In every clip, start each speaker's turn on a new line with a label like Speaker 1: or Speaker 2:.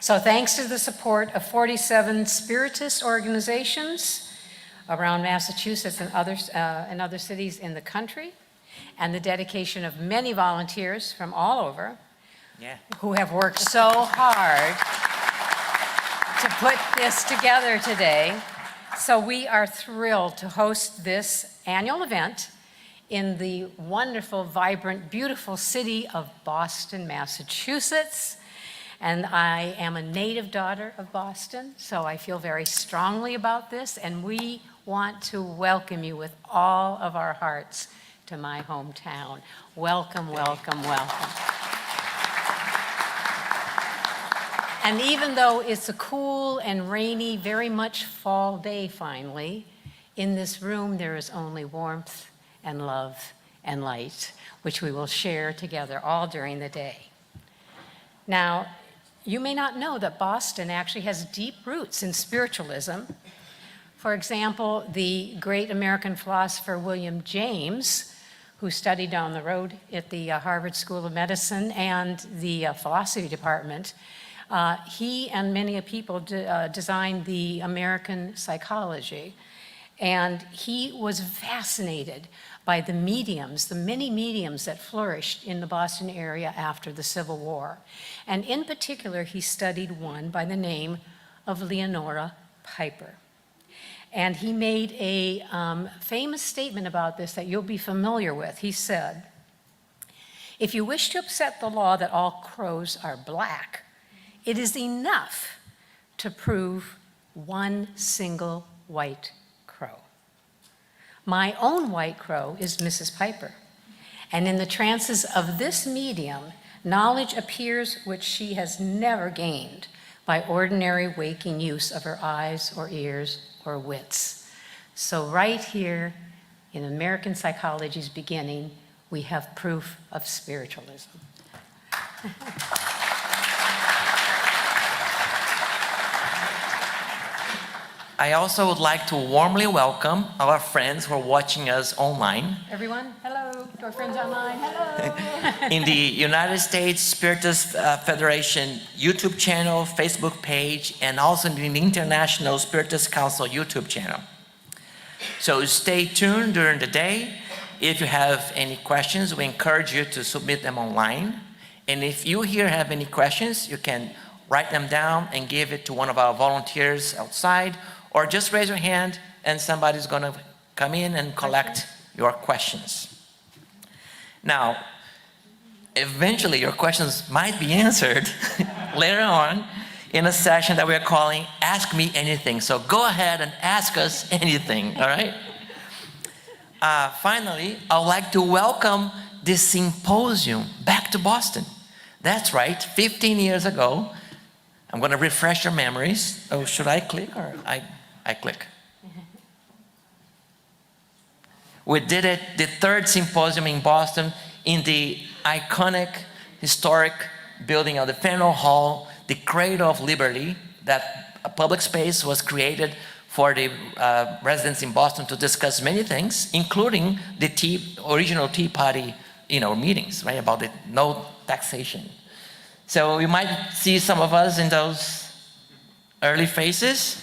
Speaker 1: So thanks to the support of 47 Spiritist organizations around Massachusetts and other cities in the country, and the dedication of many volunteers from all over, who have worked so hard to put this together today. So we are thrilled to host this annual event in the wonderful, vibrant, beautiful city of Boston, Massachusetts. And I am a native daughter of Boston, so I feel very strongly about this, and we want to welcome you with all of our hearts to my hometown. Welcome, welcome, welcome. And even though it's a cool and rainy, very much fall day finally, in this room there is only warmth and love and light, which we will share together all during the day. Now, you may not know that Boston actually has deep roots in spiritualism. For example, the great American philosopher William James, who studied down the road at the Harvard School of Medicine and the philosophy department, he and many people designed the American psychology. And he was fascinated by the mediums, the many mediums that flourished in the Boston area after the Civil War. And in particular, he studied one by the name of Leonora Piper. And he made a famous statement about this that you'll be familiar with. He said, "If you wish to upset the law that all crows are black, it is enough to prove one single white crow. My own white crow is Mrs. Piper, and in the trances of this medium, knowledge appears which she has never gained by ordinary waking use of her eyes or ears or wits." So right here in American psychology's beginning, we have proof of spiritualism.
Speaker 2: I also would like to warmly welcome our friends who are watching us online.
Speaker 1: Everyone, hello to our friends online, hello.
Speaker 2: In the United States Spiritist Federation YouTube channel, Facebook page, and also in the International Spiritist Council YouTube channel. So stay tuned during the day. If you have any questions, we encourage you to submit them online. And if you here have any questions, you can write them down and give it to one of our volunteers outside, or just raise your hand and somebody's going to come in and collect your questions. Now, eventually your questions might be answered later on in a session that we're calling Ask Me Anything. So go ahead and ask us anything, all right? Finally, I would like to welcome this symposium back to Boston. That's right, 15 years ago. I'm going to refresh your memories. Oh, should I click or I click? We did it, the third symposium in Boston, in the iconic, historic building of the Faneuil Hall, the cradle of liberty. That a public space was created for the residents in Boston to discuss many things, including the original Tea Party, meetings, right, about the no taxation. So you might see some of us in those early faces.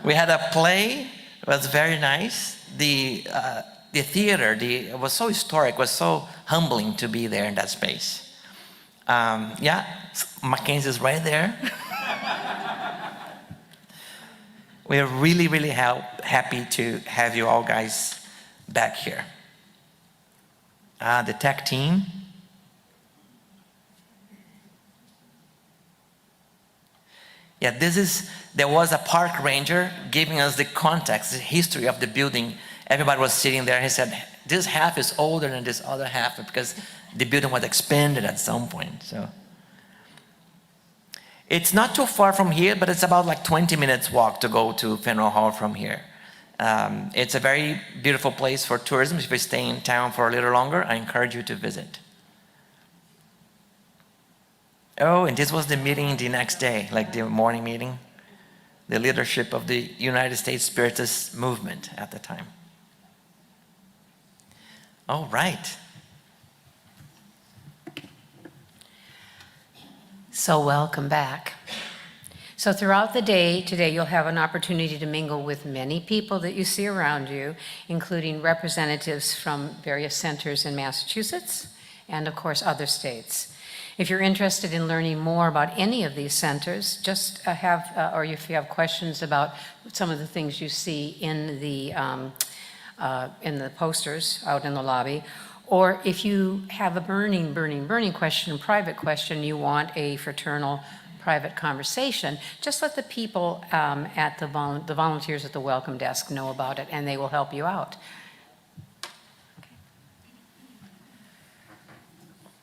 Speaker 2: We had a play, it was very nice. The theater, it was so historic, it was so humbling to be there in that space. Yeah, Mackenzie's right there. We're really, really happy to have you all guys back here. The tech team. Yeah, there was a park ranger giving us the context, the history of the building. Everybody was sitting there and he said, this half is older than this other half because the building was expanded at some point. So it's not too far from here, but it's about like 20 minutes walk to go to Faneuil Hall from here. It's a very beautiful place for tourism. If you stay in town for a little longer, I encourage you to visit. Oh, and this was the meeting the next day, like the morning meeting. The leadership of the United States Spiritist movement at the time. All right.
Speaker 1: So welcome back. So throughout the day today, you'll have an opportunity to mingle with many people that you see around you, including representatives from various centers in Massachusetts and, of course, other states. If you're interested in learning more about any of these centers, just or if you have questions about some of the things you see in the posters out in the lobby, or if you have a burning question, private question, you want a fraternal private conversation, just let the people at the volunteers at the welcome desk know about it, and they will help you out.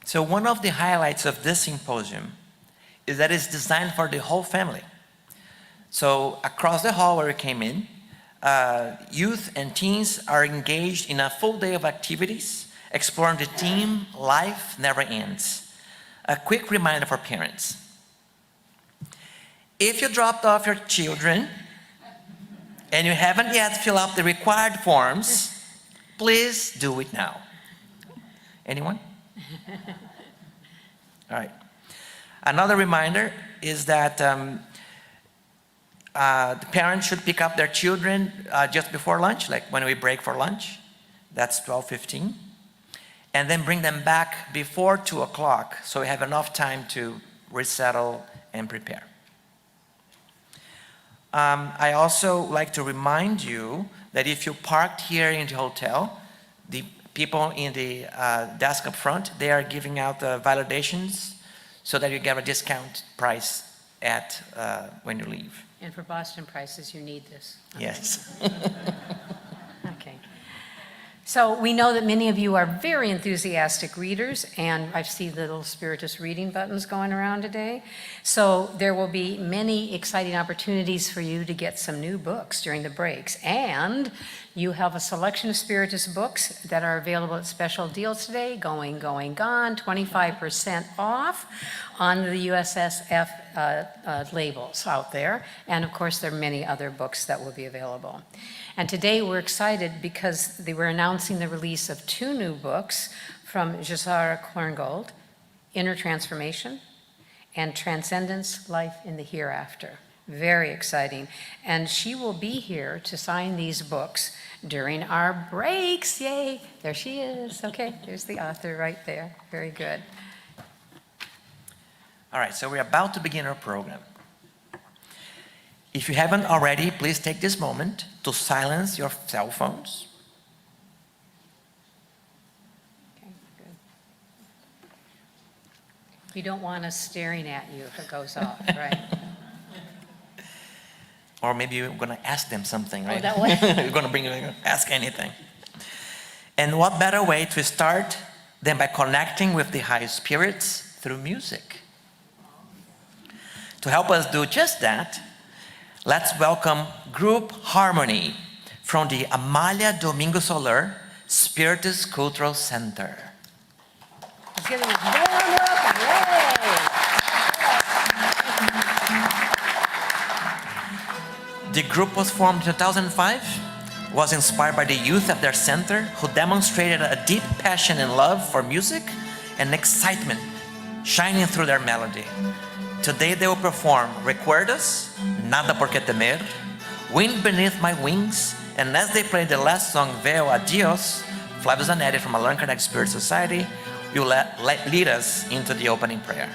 Speaker 2: So one of the highlights of this symposium is that it's designed for the whole family. So across the hall where we came in, youth and teens are engaged in a full day of activities, exploring the theme, life never ends. A quick reminder for parents. If you dropped off your children and you haven't yet filled out the required forms, please do it now. Anyone? All right. Another reminder is that the parents should pick up their children just before lunch, like when we break for lunch. That's 12:15. And then bring them back before 2 o'clock so we have enough time to resettle and prepare. I also like to remind you that if you parked here in the hotel, the people in the desk up front, they are giving out validations so that you get a discount price when you leave.
Speaker 1: And for Boston prices, you need this.
Speaker 2: Yes.
Speaker 1: Okay. So we know that many of you are very enthusiastic readers, and I see the little Spiritist reading buttons going around today. So there will be many exciting opportunities for you to get some new books during the breaks. And you have a selection of Spiritist books that are available at special deals today, gone, 25% off on the USSF labels out there. And of course, there are many other books that will be available. And today we're excited because we're announcing the release of 2 new books from Korngold, Inner Transformation and Transcendence, Life in the Hereafter. Very exciting. And she will be here to sign these books during our breaks. Yay, there she is. Okay, there's the author right there. Very good.
Speaker 2: All right, so we're about to begin our program. If you haven't already, please take this moment to silence your cell phones.
Speaker 1: Okay, good. You don't want us staring at you if it goes off, right?
Speaker 2: Or maybe you're going to ask them something, right?
Speaker 1: Oh, that way?
Speaker 2: You're going to ask anything. And what better way to start than by connecting with the high spirits through music? To help us do just that, let's welcome Group Harmony from the Amália Domingo Soler Spiritist Cultural Center.
Speaker 1: Let's give them a warm welcome. Yay!
Speaker 2: The group was formed in 2005, was inspired by the youth of their center who demonstrated a deep passion and love for music and excitement shining through their melody. Today they will perform Recuerdos, Nada Por Que Temer, Wind Beneath My Wings, and as they play the last song, Veo Adios, Flavio Zanetti from Allan Kardec Spirit Society will lead us into the opening prayer.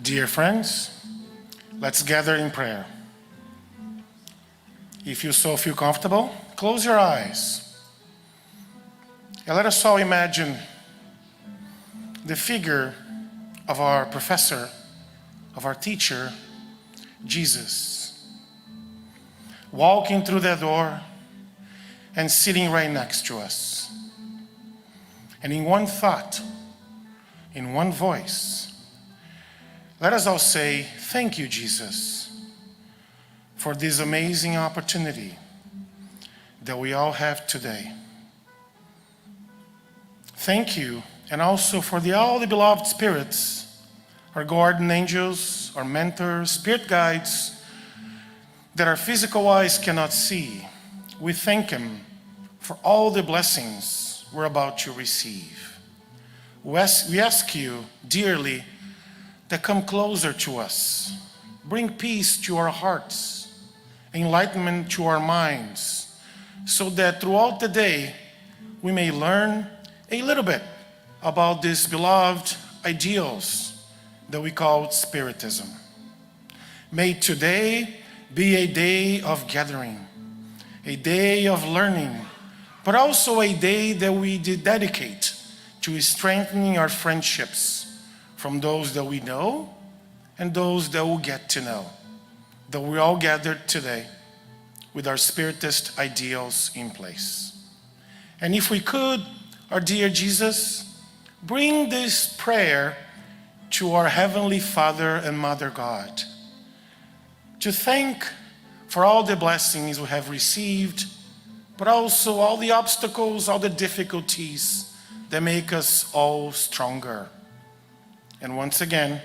Speaker 3: Dear friends, let's gather in prayer. If you so feel comfortable, close your eyes. And let us all imagine the figure of our professor, of our teacher, Jesus, walking through the door and sitting right next to us. And in one thought, in one voice, let us all say, thank you, Jesus, for this amazing opportunity that we all have today. Thank you, and also for all the beloved spirits, our guardian angels, our mentors, spirit guides, that our physical eyes cannot see. We thank Him for all the blessings we're about to receive. We ask you dearly to come closer to us. Bring peace to our hearts, enlightenment to our minds, so that throughout the day we may learn a little bit about these beloved ideals that we call Spiritism. May today be a day of gathering, a day of learning, but also a day that we dedicate to strengthening our friendships from those that we know and those that we'll get to know, that we all gathered today with our Spiritist ideals in place. And if we could, our dear Jesus, bring this prayer to our Heavenly Father and Mother God, to thank for all the blessings we have received, but also all the obstacles, all the difficulties that make us all stronger. And once again,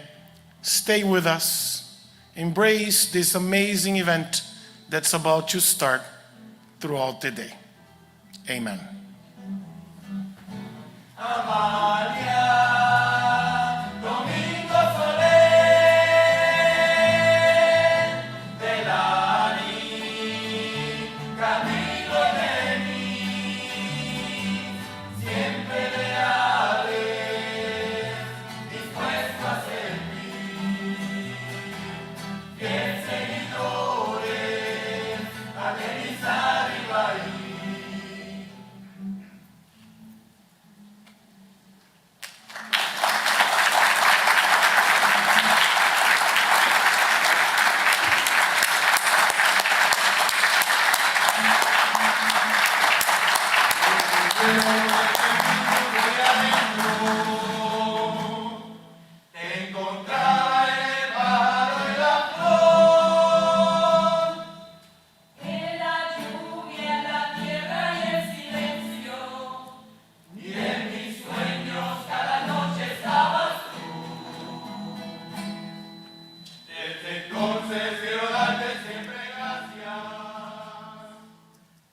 Speaker 3: stay with us, embrace this amazing event that's about to start throughout the day. Amen.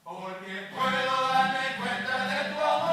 Speaker 4: Porque puedo darme cuenta de tu amor.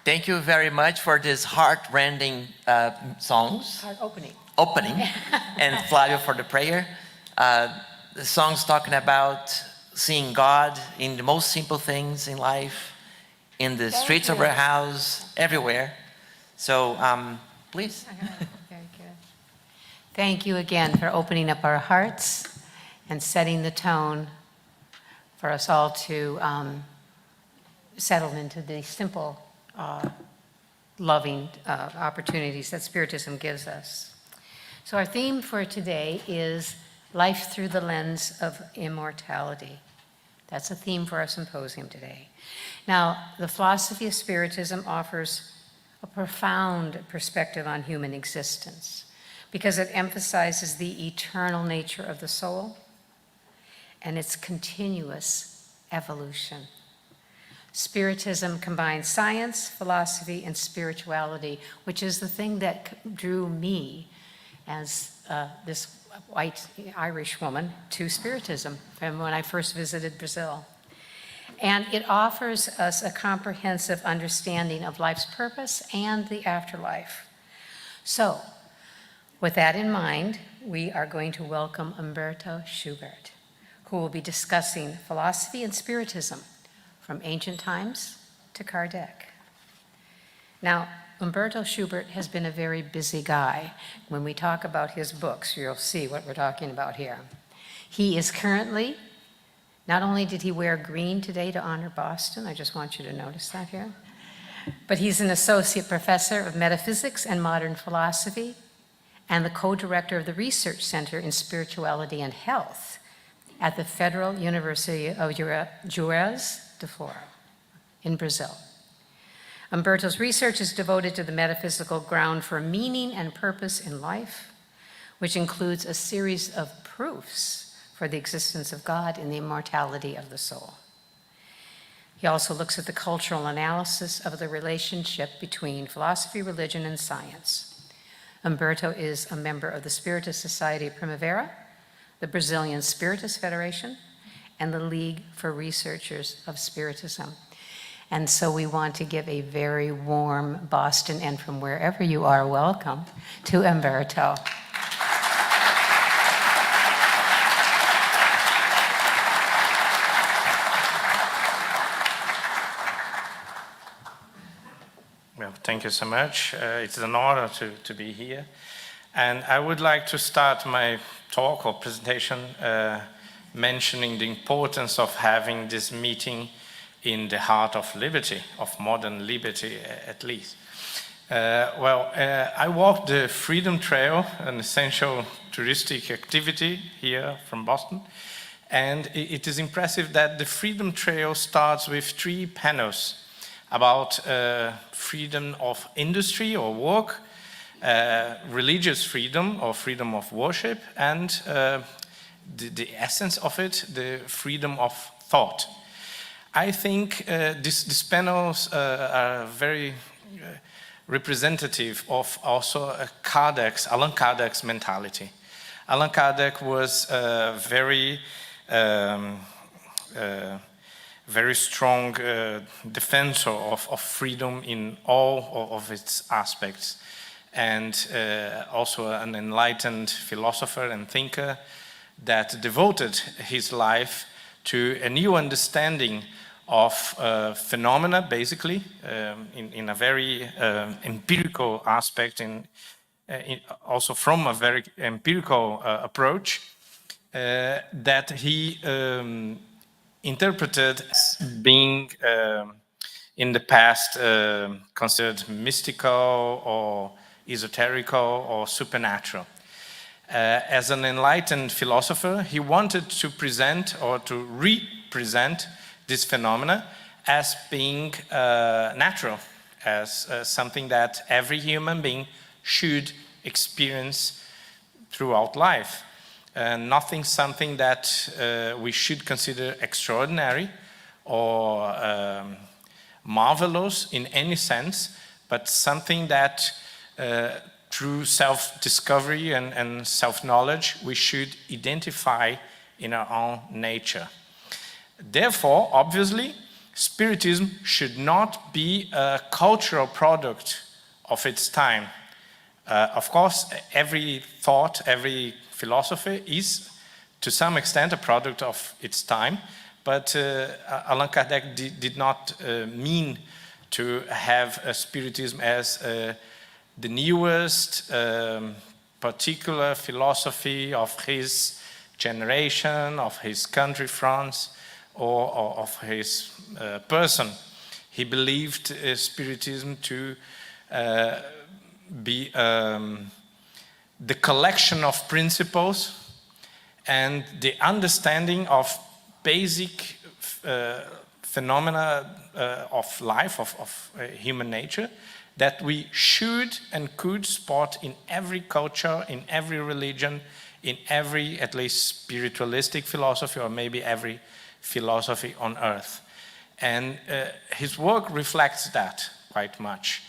Speaker 2: Thank you very much for these heart-rending songs.
Speaker 1: Heart opening.
Speaker 2: Opening. And Flavio for the prayer. The song's talking about seeing God in the most simple things in life, in the streets of our house, everywhere. So, please.
Speaker 1: Very good. Thank you again for opening up our hearts and setting the tone for us all to settle into the simple, loving opportunities that Spiritism gives us. So our theme for today is life through the lens of immortality. That's a theme for our symposium today. Now, the philosophy of Spiritism offers a profound perspective on human existence because it emphasizes the eternal nature of the soul and its continuous evolution. Spiritism combines science, philosophy, and spirituality, which is the thing that drew me as this white Irish woman to Spiritism from when I first visited Brazil. And it offers us a comprehensive understanding of life's purpose and the afterlife. So, with that in mind, we are going to welcome Humberto Schubert, who will be discussing philosophy and Spiritism from ancient times to Kardec. Now, Humberto Schubert has been a very busy guy. When we talk about his books, you'll see what we're talking about here. He is currently, not only did he wear green today to honor Boston, I just want you to notice that here, but he's an associate professor of metaphysics and modern philosophy and the co-director of the Research Center in Spirituality and Health at the Federal University of Juiz de Fora in Brazil. Humberto's research is devoted to the metaphysical ground for meaning and purpose in life, which includes a series of proofs for the existence of God and the immortality of the soul. He also looks at the cultural analysis of the relationship between philosophy, religion, and science. Humberto is a member of the Spiritist Society of Primavera, the Brazilian Spiritist Federation, and the League for Researchers of Spiritism. And so we want to give a very warm Boston, and from wherever you are, welcome to Humberto.
Speaker 4: Well, thank you so much. It's an honor to be here. And I would like to start my talk or presentation mentioning the importance of having this meeting in the heart of liberty, of modern liberty at least. I walked the Freedom Trail, an essential touristic activity here from Boston. And it is impressive that the Freedom Trail starts with 3 panels about freedom of industry or work, religious freedom or freedom of worship, and the essence of it, the freedom of thought. I think these panels are very representative of also Allan Kardec's mentality. Allan Kardec was very very strong defensor of freedom in all of its aspects, and also an enlightened philosopher and thinker that devoted his life to a new understanding of phenomena, basically, in a very empirical aspect, also from a very empirical approach, that he interpreted as being in the past considered mystical or esoterical or supernatural. As an enlightened philosopher, he wanted to present or to represent this phenomena as being natural, as something that every human being should experience throughout life. Nothing something that we should consider extraordinary or marvelous in any sense, but something that through self-discovery and self-knowledge we should identify in our own nature. Therefore, obviously, Spiritism should not be a cultural product of its time. Of course, every thought, every philosophy is, to some extent, a product of its time, but Allan Kardec did not mean to have Spiritism as the newest particular philosophy of his generation, of his country, France, or of his person. He believed Spiritism to be the collection of principles and the understanding of basic phenomena of life, of human nature, that we should and could spot in every culture, in every religion, in every, at least, spiritualistic philosophy, or maybe every philosophy on earth. And his work reflects that quite much.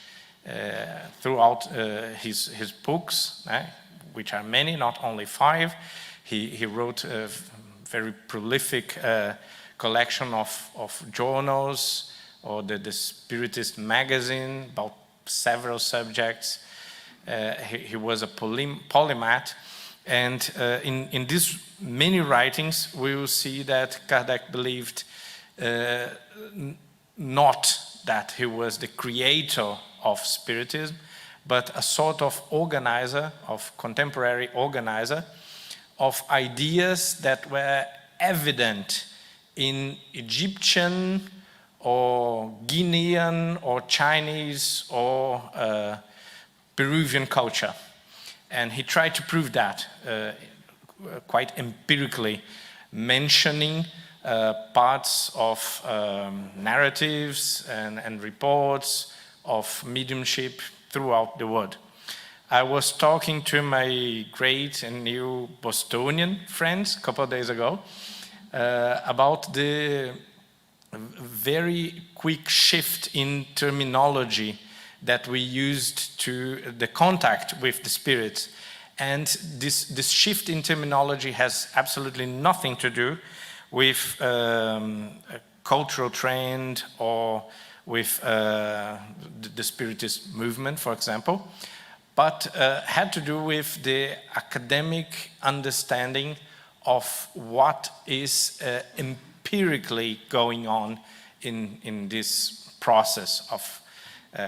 Speaker 4: Throughout his books, which are many, not only 5, he wrote a very prolific collection of journals, or the Spiritist magazine about several subjects. He was a polymath, and in these many writings we will see that Kardec believed not that he was the creator of Spiritism, but a sort of organizer, of contemporary organizer, of ideas that were evident in Egyptian or Guinean or Chinese or Peruvian culture. And he tried to prove that quite empirically, mentioning parts of narratives and reports of mediumship throughout the world. I was talking to my great and new Bostonian friends a couple of days ago about the very quick shift in terminology that we used to the contact with the spirits. And this shift in terminology has absolutely nothing to do with a cultural trend or with the Spiritist movement, for example, but had to do with the academic understanding of what is empirically going on in this process of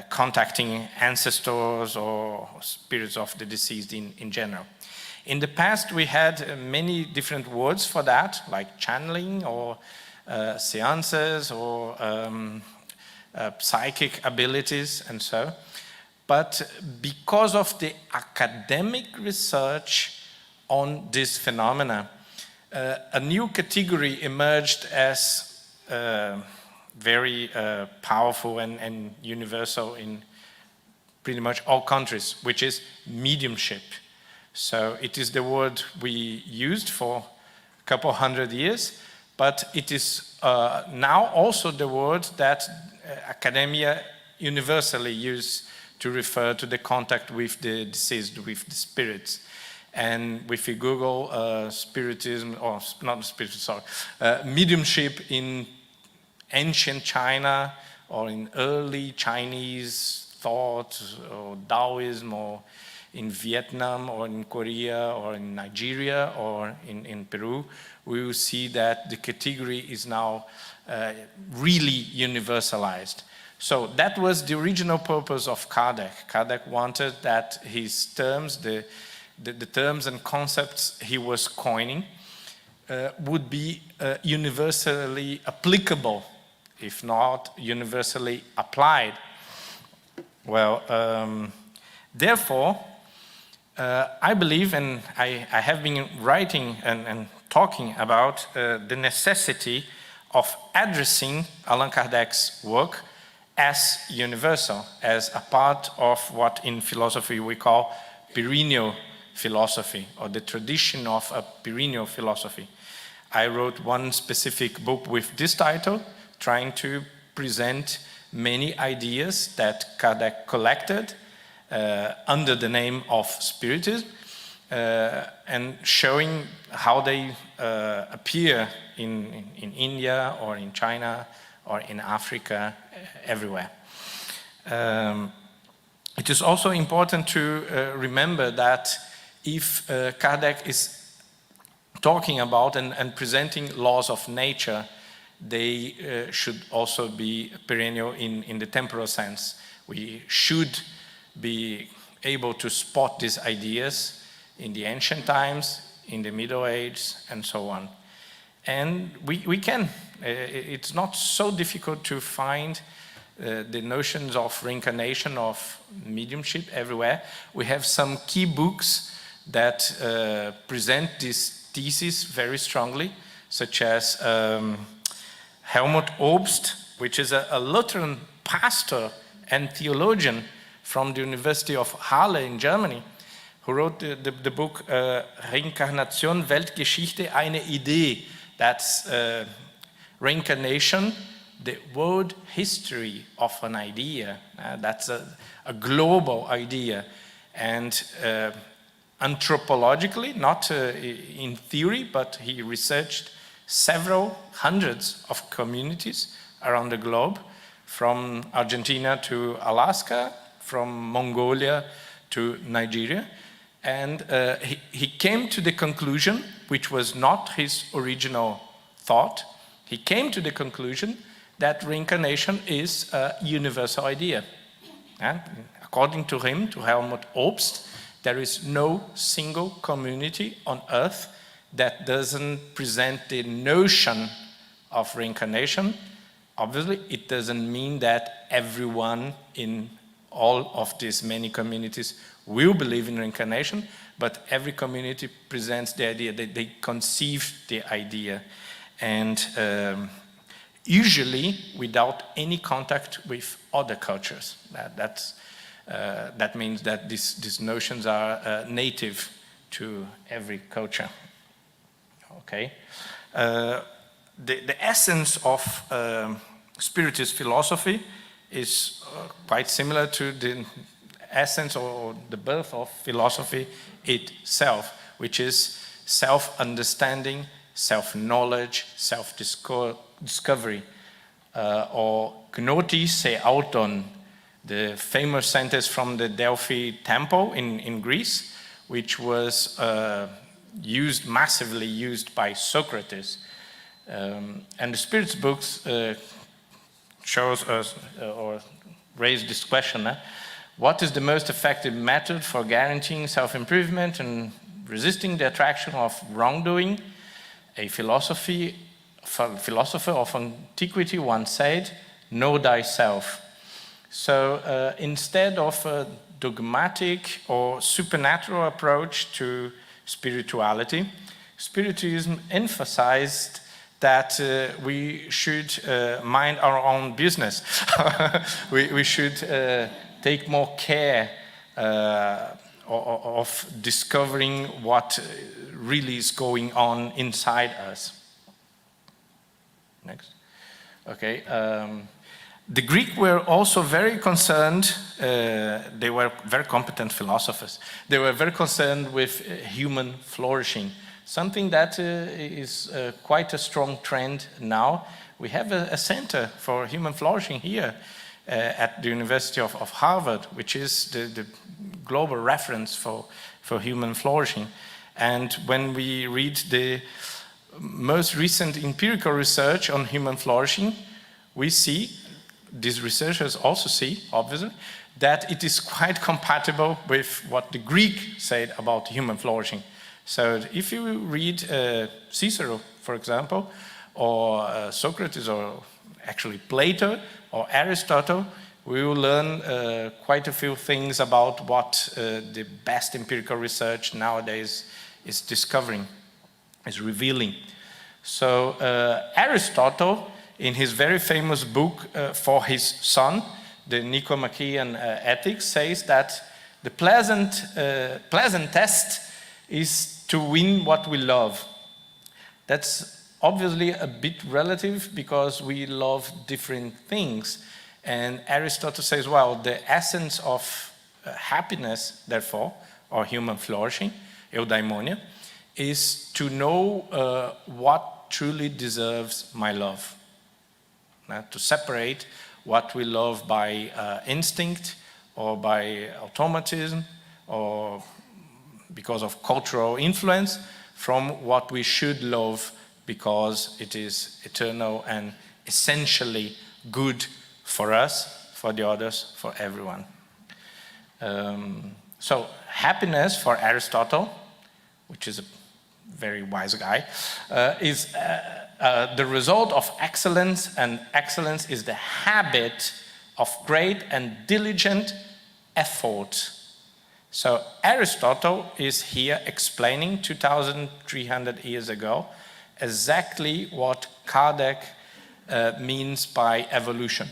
Speaker 4: contacting ancestors or spirits of the deceased in general. In the past, we had many different words for that, like channeling or seances or psychic abilities and so. But because of the academic research on this phenomena, a new category emerged as very powerful and universal in pretty much all countries, which is mediumship. So it is the word we used for a couple hundred years, but it is now also the word that academia universally use to refer to the contact with the deceased, with the spirits. And if you Google Spiritism, or not Spiritism, sorry, mediumship in ancient China or in early Chinese thought or Taoism, or in Vietnam or in Korea or in Nigeria or in Peru, we will see that the category is now really universalized. So that was the original purpose of Kardec. Kardec wanted that his terms, the terms and concepts he was coining, would be universally applicable, if not universally applied. Well, therefore, I believe, and I have been writing and talking about the necessity of addressing Allan Kardec's work as universal, as a part of what in philosophy we call perennial philosophy, or the tradition of a perennial philosophy. I wrote one specific book with this title, trying to present many ideas that Kardec collected under the name of Spiritism, and showing how they appear in India or in China or in Africa, everywhere. It is also important to remember that if Kardec is talking about and presenting laws of nature, they should also be perennial in the temporal sense. We should be able to spot these ideas in the ancient times, in the Middle Ages, and so on. And we can. It's not so difficult to find the notions of reincarnation, of mediumship everywhere. We have some key books that present this thesis very strongly, such as Helmut Obst, which is a Lutheran pastor and theologian from the University of Halle in Germany, who wrote the book Reinkarnation, Weltgeschichte, eine Idee. That's reincarnation, the world history of an idea. That's a global idea. And anthropologically, not in theory, but he researched several hundreds of communities around the globe, from Argentina to Alaska, from Mongolia to Nigeria. And he came to the conclusion, which was not his original thought, he came to the conclusion that reincarnation is a universal idea. And according to him, to Helmut Obst, there is no single community on earth that doesn't present the notion of reincarnation. Obviously, it doesn't mean that everyone in all of these many communities will believe in reincarnation, but every community presents the idea, they conceive the idea, and usually without any contact with other cultures. That means that these notions are native to every culture. Okay, the essence of Spiritist philosophy is quite similar to the essence or the birth of philosophy itself, which is self-understanding, self-knowledge, self-discovery, or gnotis se auton, the famous sentence from the Delphi temple in Greece, which was massively used by Socrates. And the Spirit's books shows us or raise this question, what is the most effective method for guaranteeing self-improvement and resisting the attraction of wrongdoing? A philosopher of antiquity once said, know thyself. So instead of a dogmatic or supernatural approach to spirituality, Spiritism emphasized that we should mind our own business. we should take more care of discovering what really is going on inside us. Next. Okay. The Greek were also very concerned, they were very competent philosophers, they were very concerned with human flourishing, something that is quite a strong trend now. We have a center for human flourishing here at the University of Harvard, which is the global reference for human flourishing. And when we read the most recent empirical research on human flourishing, we see, these researchers also see, obviously, that it is quite compatible with what the Greek said about human flourishing. So if you read Cicero, for example, or Socrates, or actually Plato, or Aristotle, we will learn quite a few things about what the best empirical research nowadays is discovering, is revealing. So Aristotle, in his very famous book for his son, the Nicomachean Ethics, says that the pleasant test is to win what we love. That's obviously a bit relative because we love different things. And Aristotle says, well, the essence of happiness, therefore, or human flourishing, eudaimonia, is to know what truly deserves my love. To separate what we love by instinct or by automatism or because of cultural influence from what we should love because it is eternal and essentially good for us, for the others, for everyone. So happiness for Aristotle, which is a very wise guy, is the result of excellence, and excellence is the habit of great and diligent effort. So Aristotle is here explaining 2,300 years ago exactly what Kardec means by evolution.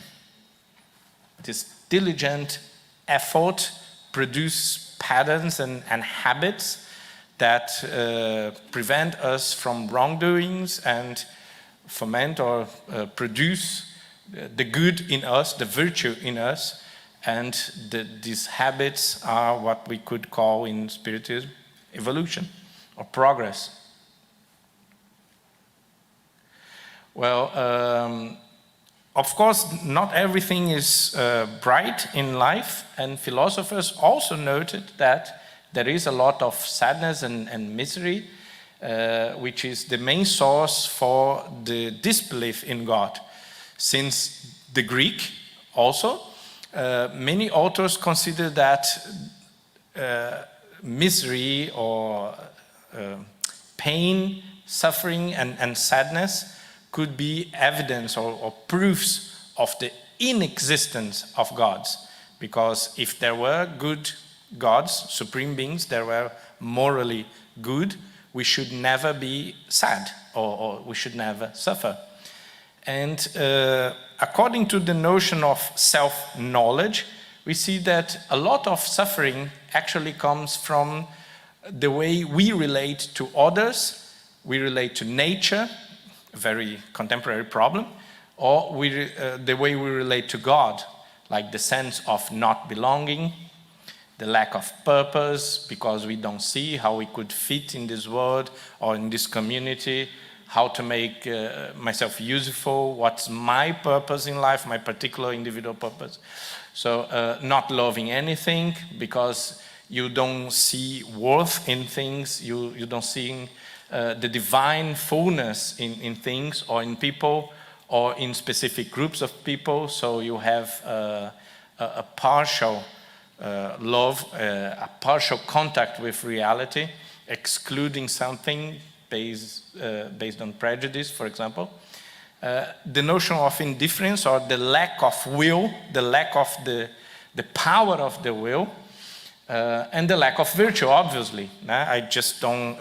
Speaker 4: This diligent effort produces patterns and habits that prevent us from wrongdoings and foment or produce the good in us, the virtue in us, and these habits are what we could call in Spiritism evolution or progress. Well, of course, not everything is bright in life, and philosophers also noted that there is a lot of sadness and misery, which is the main source for the disbelief in God. Since the Greek also, many authors consider that misery or pain, suffering, and sadness could be evidence or proofs of the inexistence of gods. Because if there were good gods, supreme beings, that were morally good, we should never be sad or we should never suffer. And according to the notion of self-knowledge, we see that a lot of suffering actually comes from the way we relate to others, we relate to nature, a very contemporary problem, or the way we relate to God, like the sense of not belonging, the lack of purpose, because we don't see how we could fit in this world or in this community, how to make myself useful, what's my purpose in life, my particular individual purpose. So not loving anything because you don't see worth in things, you don't see the divine fullness in things or in people or in specific groups of people. So you have a partial love, a partial contact with reality, excluding something based on prejudice, for example. The notion of indifference or the lack of will, the lack of the power of the will, and the lack of virtue, obviously. I just don't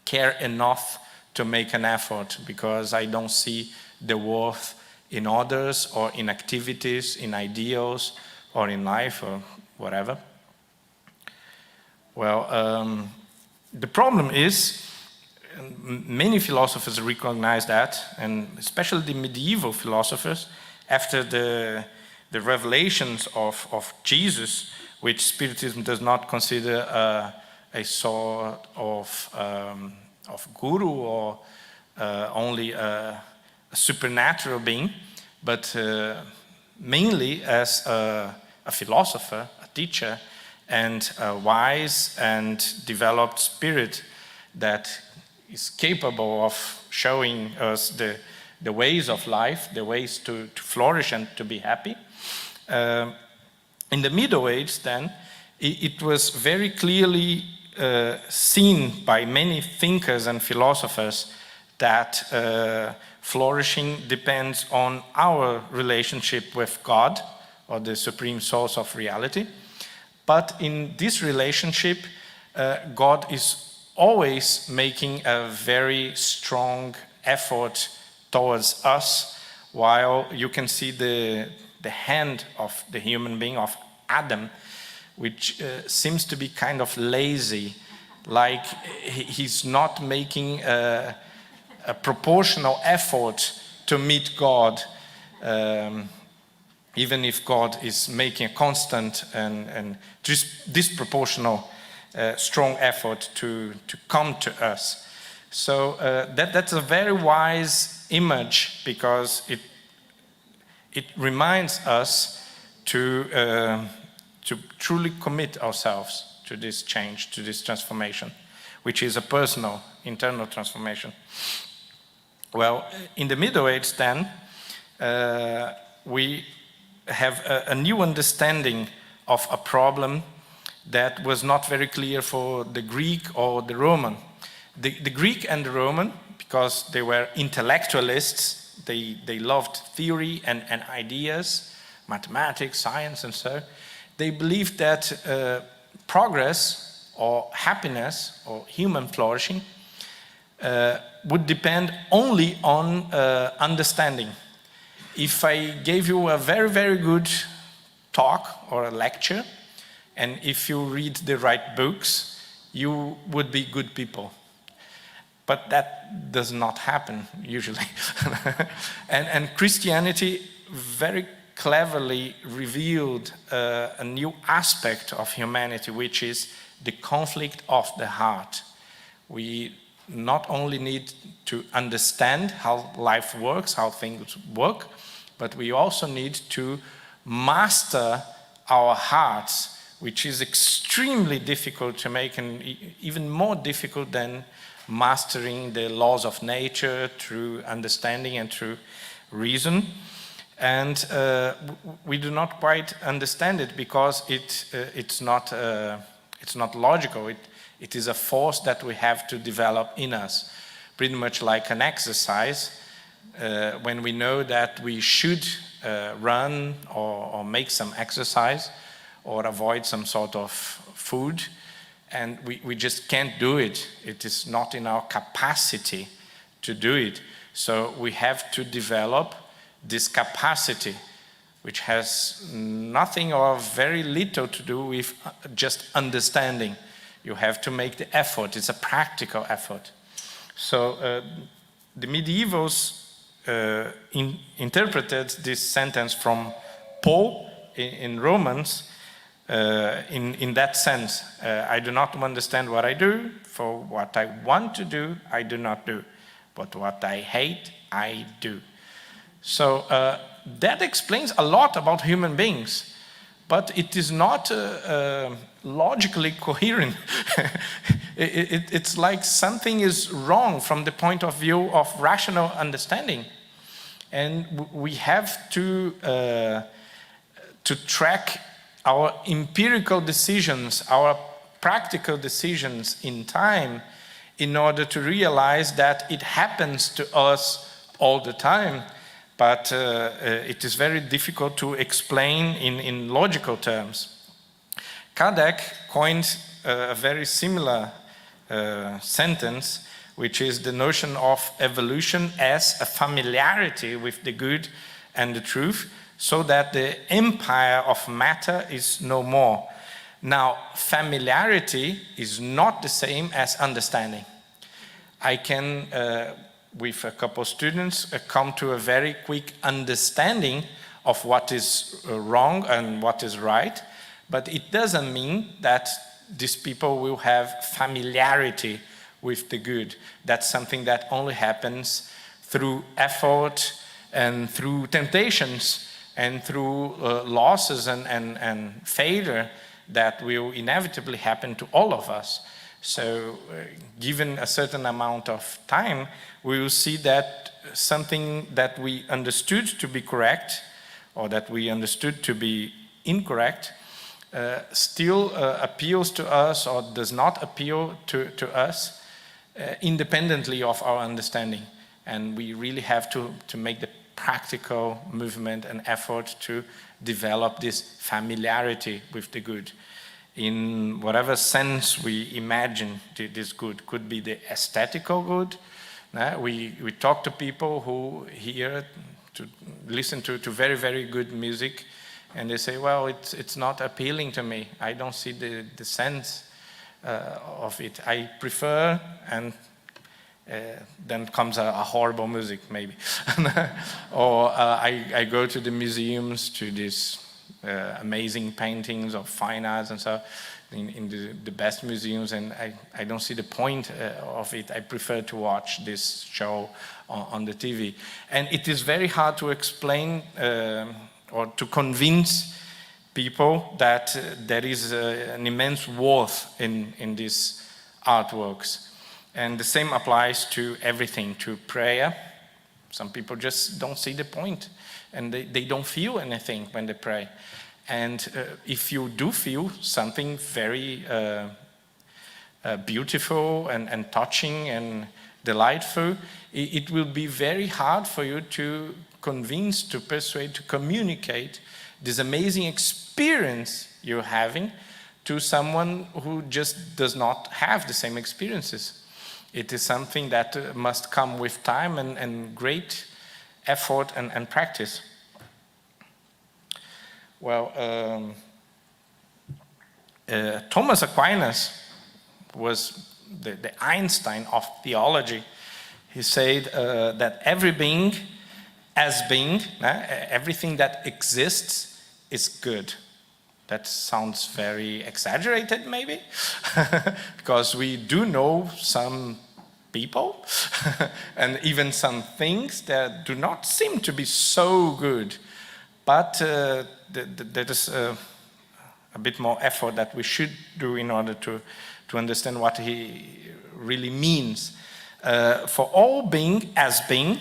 Speaker 4: care enough to make an effort because I don't see the worth in others or in activities, in ideals, or in life or whatever. Well, the problem is, many philosophers recognize that, and especially the medieval philosophers, after the revelations of Jesus, which Spiritism does not consider a sort of guru or only a supernatural being, but mainly as a philosopher, a teacher, and a wise and developed spirit that is capable of showing us the ways of life, the ways to flourish and to be happy. In the Middle Age, then, it was very clearly seen by many thinkers and philosophers that flourishing depends on our relationship with God, or the supreme source of reality. But in this relationship, God is always making a very strong effort towards us, while you can see the hand of the human being, of Adam, which seems to be kind of lazy, like he's not making a proportional effort to meet God, even if God is making a constant and disproportional strong effort to come to us. So that's a very wise image, because it reminds us to truly commit ourselves to this change, to this transformation, which is a personal, internal transformation. Well, in the Middle Age then, we have a new understanding of a problem that was not very clear for the Greek or the Roman. The Greek and the Roman, because they were intellectualists, they loved theory and ideas, mathematics, science, and so. They believed that progress or happiness or human flourishing would depend only on understanding. If I gave you a very, very good talk or a lecture, and if you read the right books, you would be good people. But that does not happen, usually. and Christianity very cleverly revealed a new aspect of humanity, which is the conflict of the heart. We not only need to understand how life works, how things work, but we also need to master our hearts, which is extremely difficult to make, and even more difficult than mastering the laws of nature through understanding and through reason. And we do not quite understand it because it's not logical. It is a force that we have to develop in us, pretty much like an exercise. When we know that we should run or make some exercise or avoid some sort of food, and we just can't do it. It is not in our capacity to do it. So we have to develop this capacity, which has nothing or very little to do with just understanding. You have to make the effort. It's a practical effort. So the medievals interpreted this sentence from Paul in Romans in that sense. I do not understand what I do, for what I want to do, I do not do. But what I hate, I do. So that explains a lot about human beings, but it is not logically coherent. It's like something is wrong from the point of view of rational understanding. And we have to track our empirical decisions, our practical decisions in time, in order to realize that it happens to us all the time, but it is very difficult to explain in logical terms. Kardec coined a very similar sentence, which is the notion of evolution as a familiarity with the good and the truth, so that the empire of matter is no more. Now, familiarity is not the same as understanding. I can with a couple students, come to a very quick understanding of what is wrong and what is right. But it doesn't mean that these people will have familiarity with the good. That's something that only happens through effort and through temptations and through losses and failure that will inevitably happen to all of us. So given a certain amount of time, we will see that something that we understood to be correct or that we understood to be incorrect still appeals to us or does not appeal to us independently of our understanding. And we really have to make the practical movement and effort to develop this familiarity with the good. In whatever sense we imagine this good, could be the aesthetical good. We talk to people who hear, to listen to very, very good music, and they say, well, it's not appealing to me. I don't see the sense of it. I prefer, and then comes a horrible music, maybe. Or I go to the museums, to these amazing paintings of fine arts and so in the best museums, and I don't see the point of it. I prefer to watch this show on the TV. And it is very hard to explain or to convince people that there is an immense worth in these artworks. And the same applies to everything, to prayer. Some people just don't see the point, and they don't feel anything when they pray. And if you do feel something very beautiful and touching and delightful, it will be very hard for you to convince, to persuade, to communicate this amazing experience you're having to someone who just does not have the same experiences. It is something that must come with time and great effort and practice. Well, Thomas Aquinas was the Einstein of theology. He said that every being, as being, everything that exists is good. That sounds very exaggerated, maybe, because we do know some people and even some things that do not seem to be so good. But there is a bit more effort that we should do in order to understand what he really means. For all being, as being,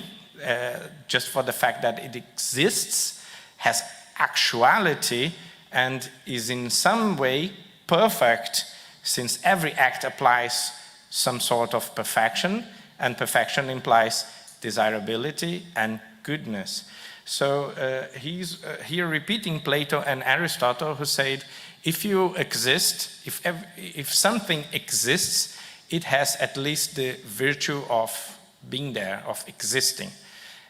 Speaker 4: just for the fact that it exists, has actuality, and is in some way perfect, since every act applies some sort of perfection, and perfection implies desirability and goodness. So he's here repeating Plato and Aristotle, who said, if you exist, if something exists, it has at least the virtue of being there, of existing.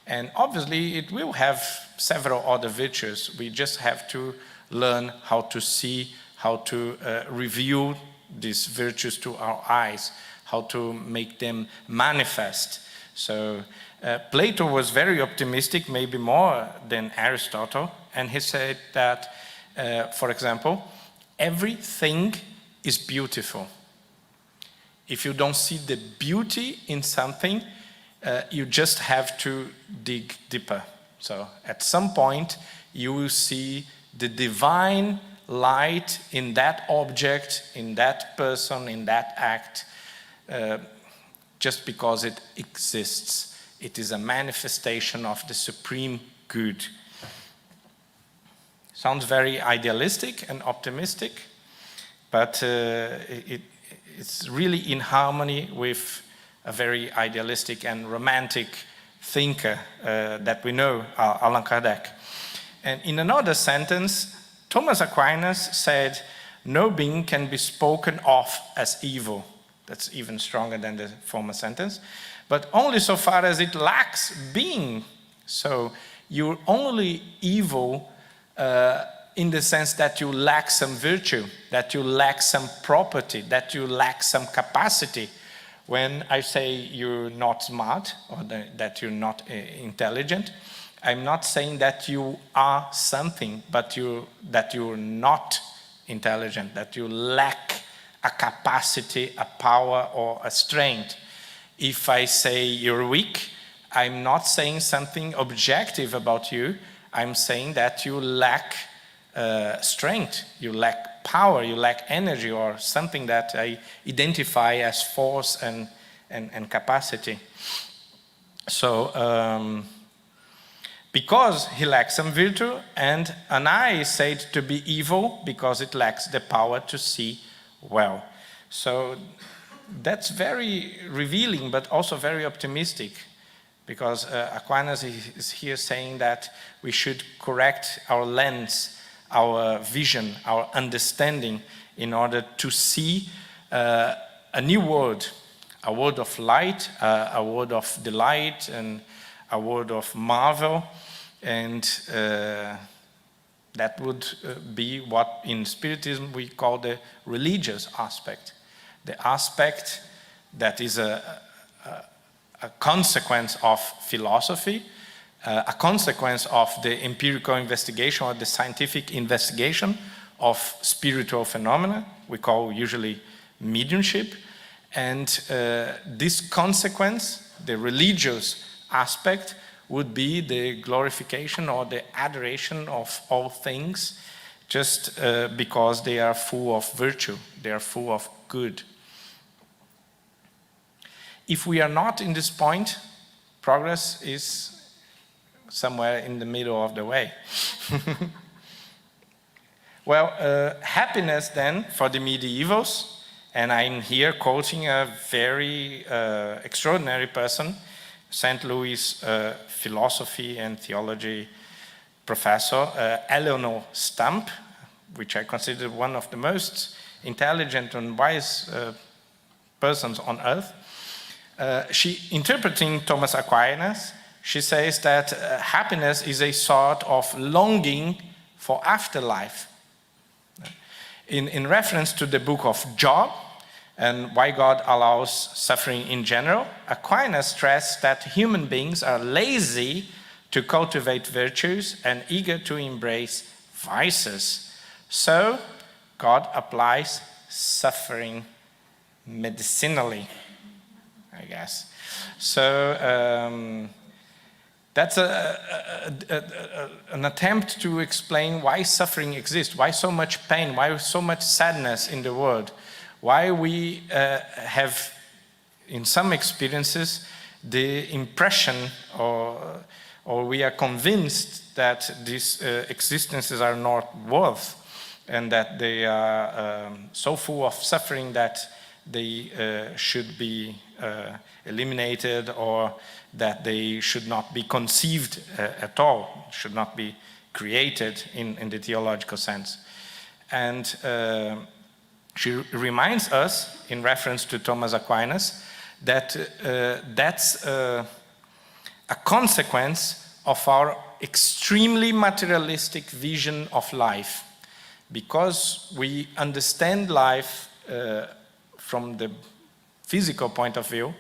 Speaker 4: And obviously it will have several other virtues. We just have to learn how to see, how to reveal these virtues to our eyes, how to make them manifest. So Plato was very optimistic, maybe more than Aristotle, and he said that, for example, everything is beautiful. If you don't see the beauty in something, you just have to dig deeper. So at some point, you will see the divine light in that object, in that person, in that act, just because it exists. It is a manifestation of the supreme good. Sounds very idealistic and optimistic, but it's really in harmony with a very idealistic and romantic thinker that we know, Allan Kardec. And in another sentence, Thomas Aquinas said, no being can be spoken of as evil. That's even stronger than the former sentence. But only so far as it lacks being. So you're only evil in the sense that you lack some virtue, that you lack some property, that you lack some capacity. When I say you're not smart or that you're not intelligent, I'm not saying that you are something, but that you're not intelligent, that you lack a capacity, a power, or a strength. If I say you're weak, I'm not saying something objective about you. I'm saying that you lack strength, you lack power, you lack energy, or something that I identify as force and capacity. So, because he lacks some virtue, and an eye is said to be evil because it lacks the power to see well. So that's very revealing, but also very optimistic, because Aquinas is here saying that we should correct our lens, our vision, our understanding, in order to see a new world, a world of light, a world of delight, and a world of marvel. And that would be what in Spiritism we call the religious aspect. The aspect that is a consequence of philosophy, a consequence of the empirical investigation or the scientific investigation of spiritual phenomena, we call usually mediumship. And this consequence, the religious aspect, would be the glorification or the adoration of all things, just because they are full of virtue, they are full of good. If we are not in this point, progress is somewhere in the middle of the way. Well, happiness then for the medievals, and I'm here quoting a very extraordinary person, St. Louis philosophy and theology professor, Eleanor Stump, which I consider one of the most intelligent and wise persons on earth. She, interpreting Thomas Aquinas, she says that happiness is a sort of longing for afterlife. In reference to the book of Job, and why God allows suffering in general, Aquinas stressed that human beings are lazy to cultivate virtues and eager to embrace vices. So God applies suffering medicinally, I guess. So that's an attempt to explain why suffering exists, why so much pain, why so much sadness in the world. Why we have, in some experiences, the impression or we are convinced that these existences are not worth, and that they are so full of suffering that they should be eliminated, or that they should not be conceived at all, should not be created in the theological sense. And she reminds us, in reference to Thomas Aquinas, that that's a consequence of our extremely materialistic vision of life. Because we understand life from the physical point of view,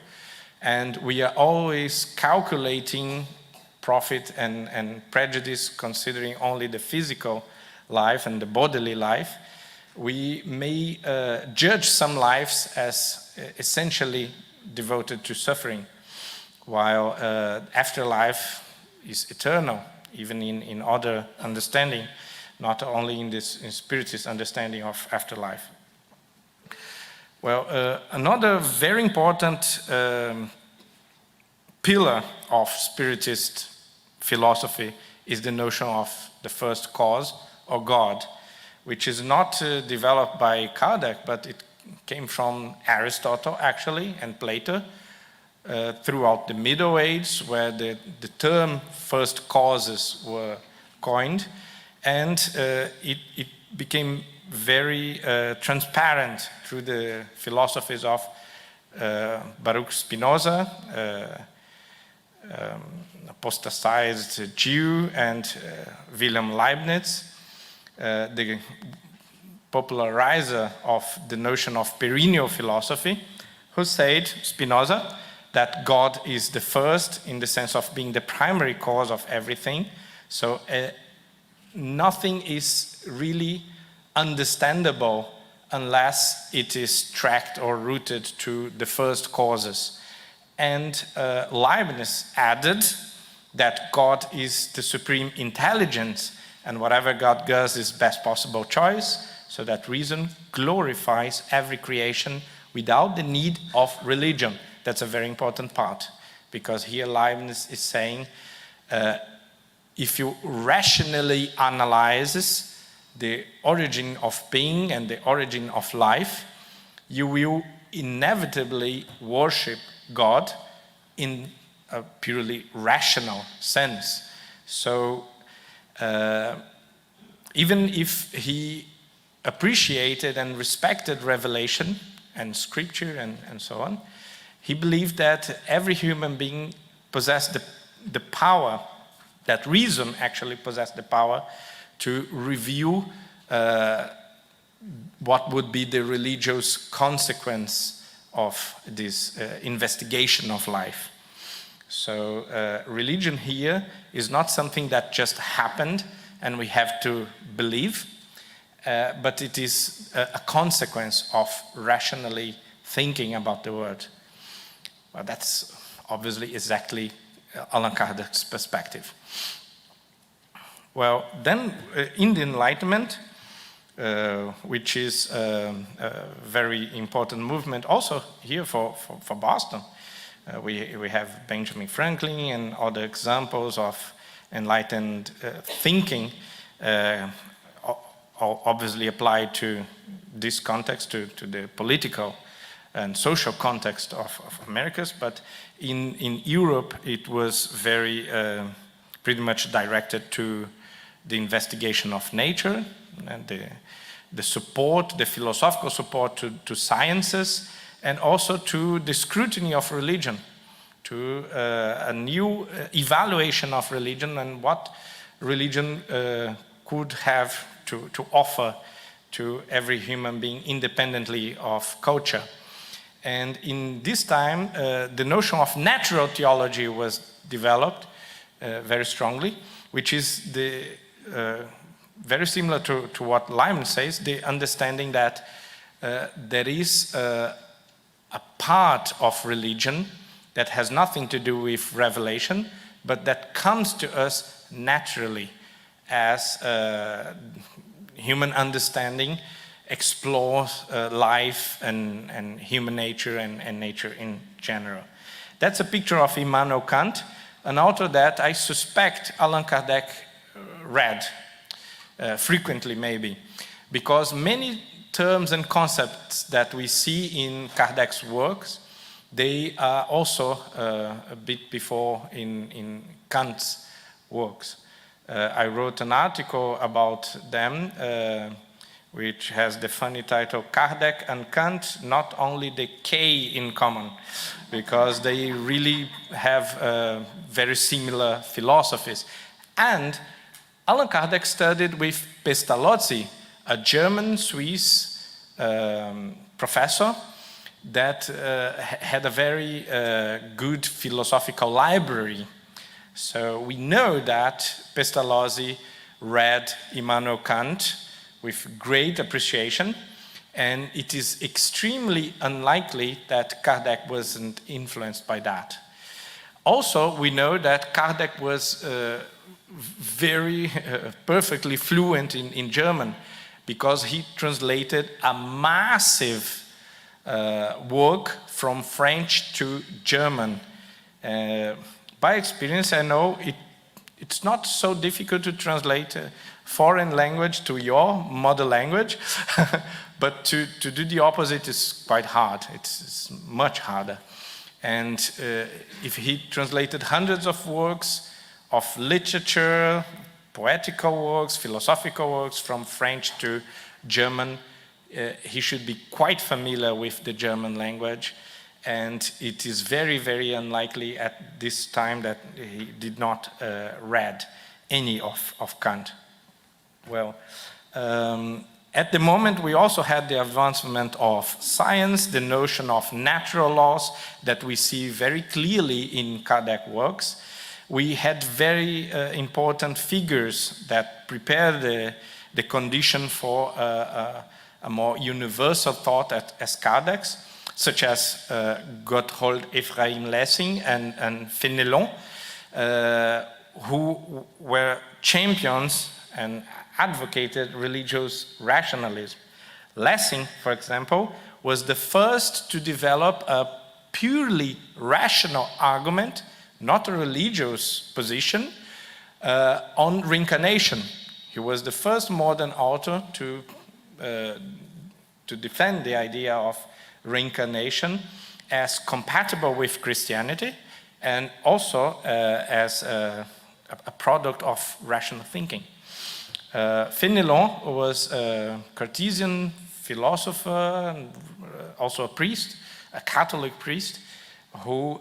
Speaker 4: and we are always calculating profit and prejudice, considering only the physical life and the bodily life, we may judge some lives as essentially devoted to suffering, while afterlife is eternal, even in other understanding, not only in this Spiritist understanding of afterlife. Well, another very important pillar of Spiritist philosophy is the notion of the first cause, or God, which is not developed by Kardec, but it came from Aristotle, actually, and Plato, throughout the Middle Age, where the term first causes were coined, and it became very transparent through the philosophies of Baruch Spinoza, apostatized Jew, and Wilhelm Leibniz, the popularizer of the notion of perennial philosophy, who said, Spinoza, that God is the first in the sense of being the primary cause of everything. So nothing is really understandable unless it is tracked or rooted to the first causes. And Leibniz added that God is the supreme intelligence, and whatever God does is best possible choice, so that reason glorifies every creation without the need of religion. That's a very important part, because here Leibniz is saying, if you rationally analyze the origin of being and the origin of life, you will inevitably worship God in a purely rational sense. So even if he appreciated and respected revelation and scripture and so on, he believed that every human being possessed the power, that reason actually possessed the power to review what would be the religious consequence of this investigation of life. So religion here is not something that just happened and we have to believe, but it is a consequence of rationally thinking about the world. Well, that's obviously exactly Allan Kardec's perspective. Well, then in the Enlightenment, which is a very important movement also here for Boston, we have Benjamin Franklin and other examples of enlightened thinking, obviously applied to this context, to the political and social context of Americas, but in Europe it was very pretty much directed to the investigation of nature and the support, the philosophical support to sciences, and also to the scrutiny of religion, to a new evaluation of religion and what religion could have to offer to every human being independently of culture. And in this time, the notion of natural theology was developed very strongly, which is very similar to what Leibniz says, the understanding that there is a part of religion that has nothing to do with revelation, but that comes to us naturally as human understanding explores life and human nature and nature in general. That's a picture of Immanuel Kant, an author that I suspect Allan Kardec read frequently maybe, because many terms and concepts that we see in Kardec's works, they are also a bit before in Kant's works. I wrote an article about them, which has the funny title, Kardec and Kant, not only the K in common, because they really have very similar philosophies. And Allan Kardec studied with Pestalozzi, a German-Swiss professor that had a very good philosophical library. So we know that Pestalozzi read Immanuel Kant with great appreciation, and it is extremely unlikely that Kardec wasn't influenced by that. Also, we know that Kardec was very perfectly fluent in German, because he translated a massive work from French to German. By experience, I know it's not so difficult to translate a foreign language to your mother language, but to do the opposite is quite hard. It's much harder. And if he translated hundreds of works of literature, poetical works, philosophical works from French to German, he should be quite familiar with the German language. And it is very, very unlikely at this time that he did not read any of Kant. Well, At the moment, we also had the advancement of science, the notion of natural laws that we see very clearly in Kardec works. We had very important figures that prepared the condition for a more universal thought as Kardec's, such as Gotthold Ephraim Lessing and Fénelon, who were champions and advocated religious rationalism. Lessing, for example, was the first to develop a purely rational argument, not a religious position, on reincarnation. He was the first modern author to defend the idea of reincarnation as compatible with Christianity and also as a product of rational thinking. Fénelon was a Cartesian philosopher and also a priest, a Catholic priest, who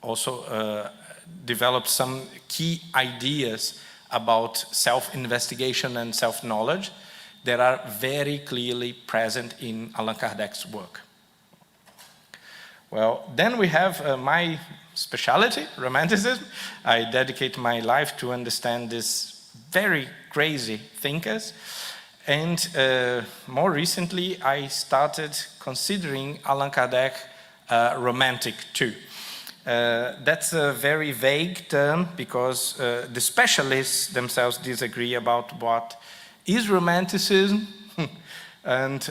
Speaker 4: also developed some key ideas about self-investigation and self-knowledge that are very clearly present in Allan Kardec's work. Well, then we have my specialty, Romanticism. I dedicate my life to understand these very crazy thinkers. And more recently, I started considering Allan Kardec romantic too. That's a very vague term because the specialists themselves disagree about what is Romanticism and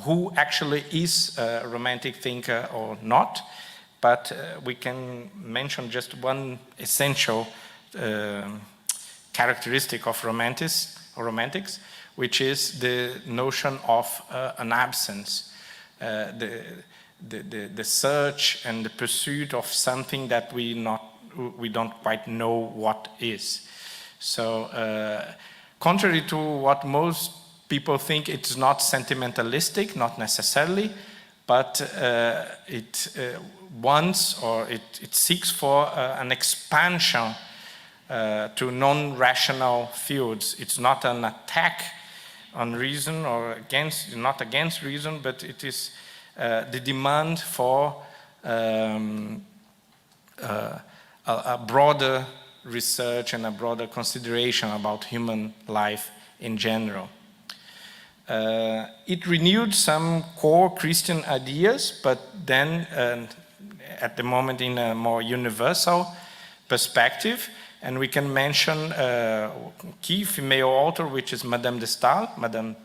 Speaker 4: who actually is a romantic thinker or not. But we can mention just one essential characteristic of romantics, which is the notion of an absence, the search and the pursuit of something that we don't quite know what is. So, contrary to what most people think, it's not sentimentalistic, not necessarily, but it wants or it seeks for an expansion to non-rational fields. It's not an attack on reason or not against reason, but it is the demand for a broader research and a broader consideration about human life in general. It renewed some core Christian ideas, but then at the moment in a more universal perspective. And we can mention a key female author, which is Madame de Staël, Madame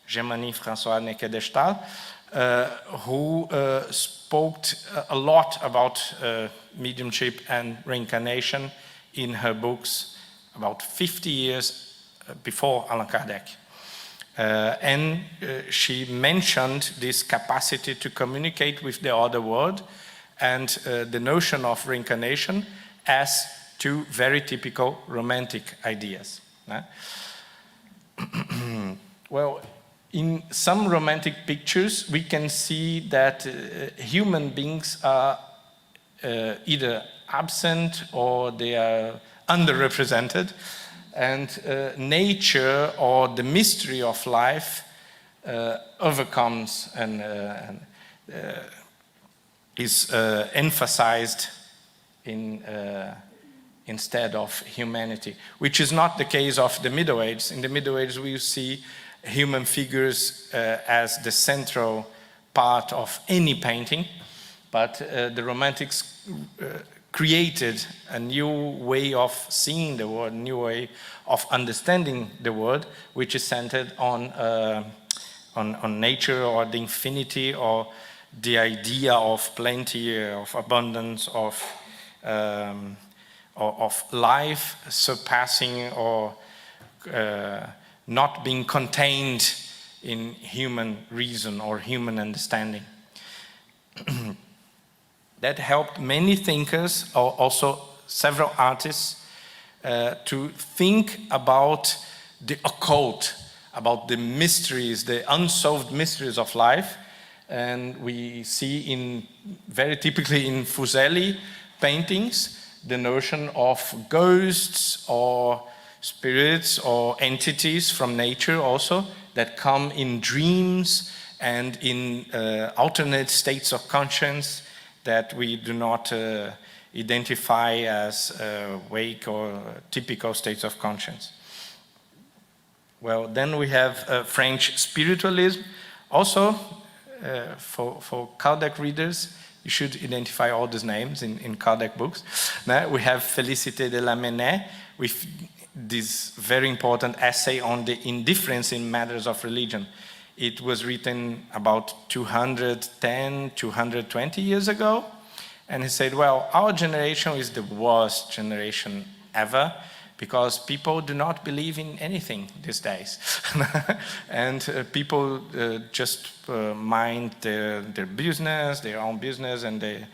Speaker 4: Germanie Françoise Necker de Staël, who spoke a lot about mediumship and reincarnation in her books about 50 years before Allan Kardec. And she mentioned this capacity to communicate with the other world and the notion of reincarnation as two very typical romantic ideas. Well, in some romantic pictures, we can see that human beings are either absent or they are underrepresented, and nature or the mystery of life overcomes and is emphasized instead of humanity, which is not the case of the Middle Ages. In the Middle Ages, we see human figures as the central part of any painting, but the Romantics created a new way of seeing the world, a new way of understanding the world, which is centered on nature or the infinity or the idea of plenty, of abundance, of life surpassing or not being contained in human reason or human understanding. That helped many thinkers, also several artists, to think about the occult, about the mysteries, the unsolved mysteries of life. And we see very typically in Fuseli paintings, the notion of ghosts or spirits or entities from nature also that come in dreams and in alternate states of conscience that we do not identify as wake or typical states of conscience. Well, then we have French spiritualism. Also, for Kardec readers, you should identify all these names in Kardec books. Now, we have Félicité de Lamennais with this very important essay on the indifference in matters of religion. It was written about 210, 220 years ago. And he said, well, our generation is the worst generation ever because people do not believe in anything these days. And people just mind their business, their own business, and their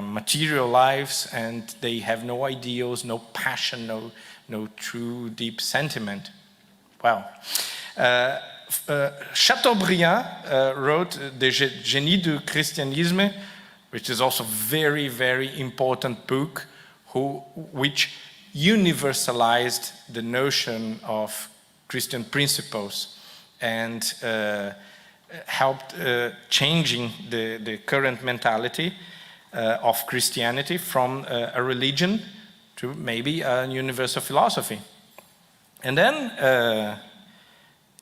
Speaker 4: material lives, and they have no ideals, no passion, no true deep sentiment. Well, Chateaubriand wrote the Génie du Christianisme, which is also very, very important book, which universalized the notion of Christian principles and helped changing the current mentality of Christianity from a religion to maybe a universal philosophy. And then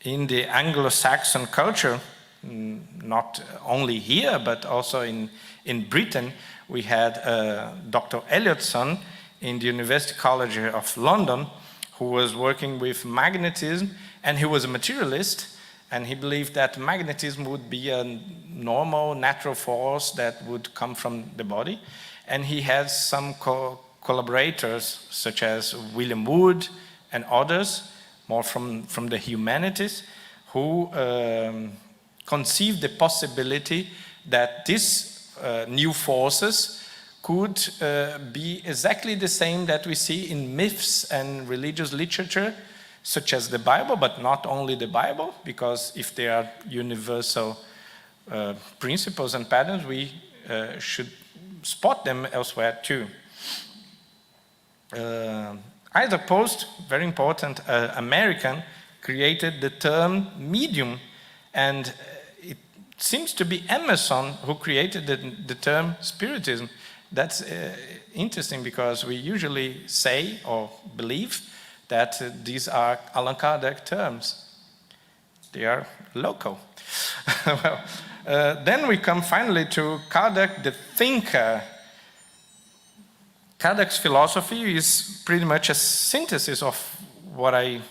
Speaker 4: in the Anglo-Saxon culture, not only here, but also in Britain, we had Dr. Elliotson in the University College of London, who was working with magnetism, and he was a materialist, and he believed that magnetism would be a normal, natural force that would come from the body. And he had some collaborators, such as William Wood and others, more from the humanities, who conceived the possibility that these new forces could be exactly the same that we see in myths and religious literature, such as the Bible, but not only the Bible, because if they are universal principles and patterns, we should spot them elsewhere too. Isaac Post, very important American, created the term medium, and it seems to be Emerson who created the term Spiritism. That's interesting because we usually say or believe that these are Allan Kardec terms. They are local. Well, then we come finally to Kardec, the thinker. Kardec's philosophy is pretty much a synthesis of what I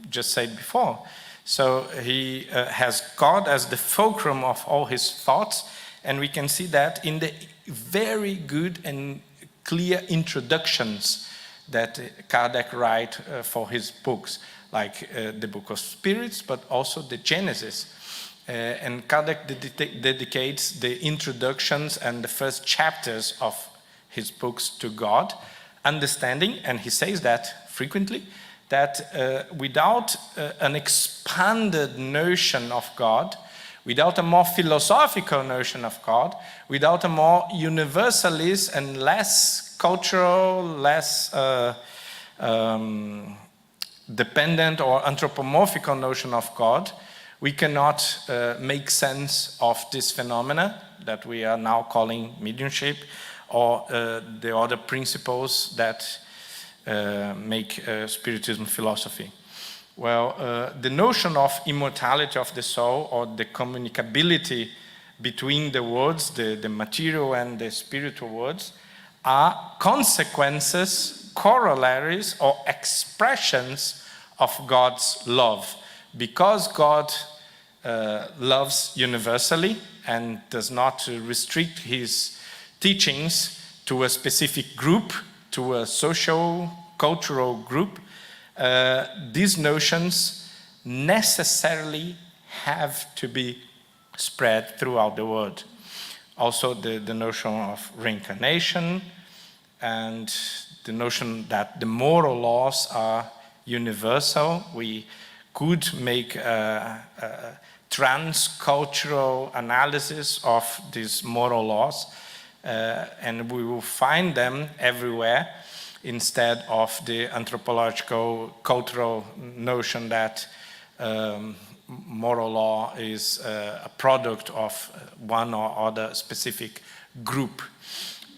Speaker 4: just said before. So he has God as the fulcrum of all his thoughts, and we can see that in the very good and clear introductions that Kardec writes for his books, like the Book of Spirits, but also the Genesis. And Kardec dedicates the introductions and the first chapters of his books to God, understanding, and he says that frequently, that without an expanded notion of God, without a more philosophical notion of God, without a more universalist and less cultural, less dependent or anthropomorphical notion of God, we cannot make sense of this phenomena that we are now calling mediumship, or the other principles that make Spiritism philosophy. Well, the notion of immortality of the soul, or the communicability between the worlds, the material and the spiritual worlds, are consequences, corollaries, or expressions of God's love. Because God loves universally and does not restrict his teachings to a specific group, to a social, cultural group, these notions necessarily have to be spread throughout the world. Also the notion of reincarnation and the notion that the moral laws are universal. We could make a trans-cultural analysis of these moral laws, and we will find them everywhere. instead of the anthropological, cultural notion that moral law is a product of one or other specific group.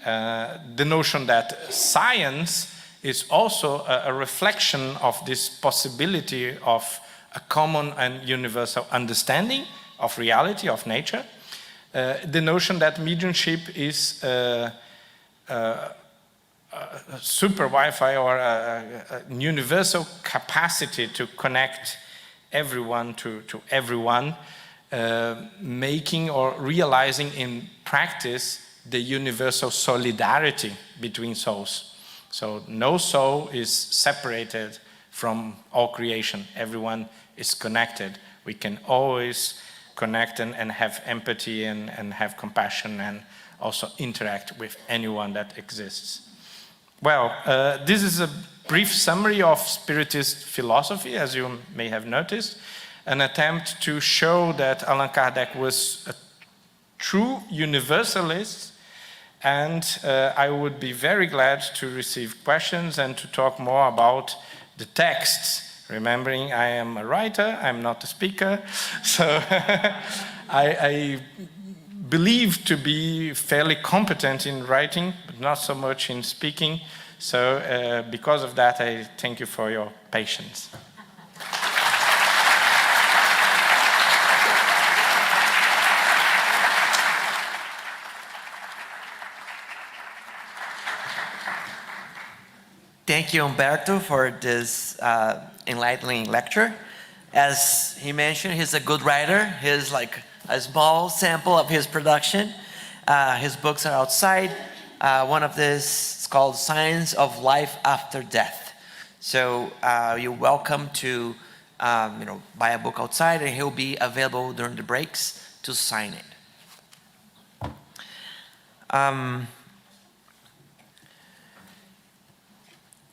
Speaker 4: The notion that science is also a reflection of this possibility of a common and universal understanding of reality, of nature. The notion that mediumship is a super Wi-Fi or a universal capacity to connect everyone to everyone, making or realizing in practice the universal solidarity between souls. So no soul is separated from all creation. Everyone is connected. We can always connect and have empathy and have compassion and also interact with anyone that exists. Well, this is a brief summary of Spiritist philosophy, as you may have noticed, an attempt to show that Allan Kardec was a true universalist, and I would be very glad to receive questions and to talk more about the texts. Remembering I am a writer, I'm not a speaker, so I believe to be fairly competent in writing, but not so much in speaking. So because of that, I thank you for your patience.
Speaker 2: Thank you, Humberto, for this enlightening lecture. As he mentioned, he's a good writer. Here's like a small sample of his production. His books are outside. One of this is called Signs of Life After Death. So you're welcome to buy a book outside, and he'll be available during the breaks to sign it.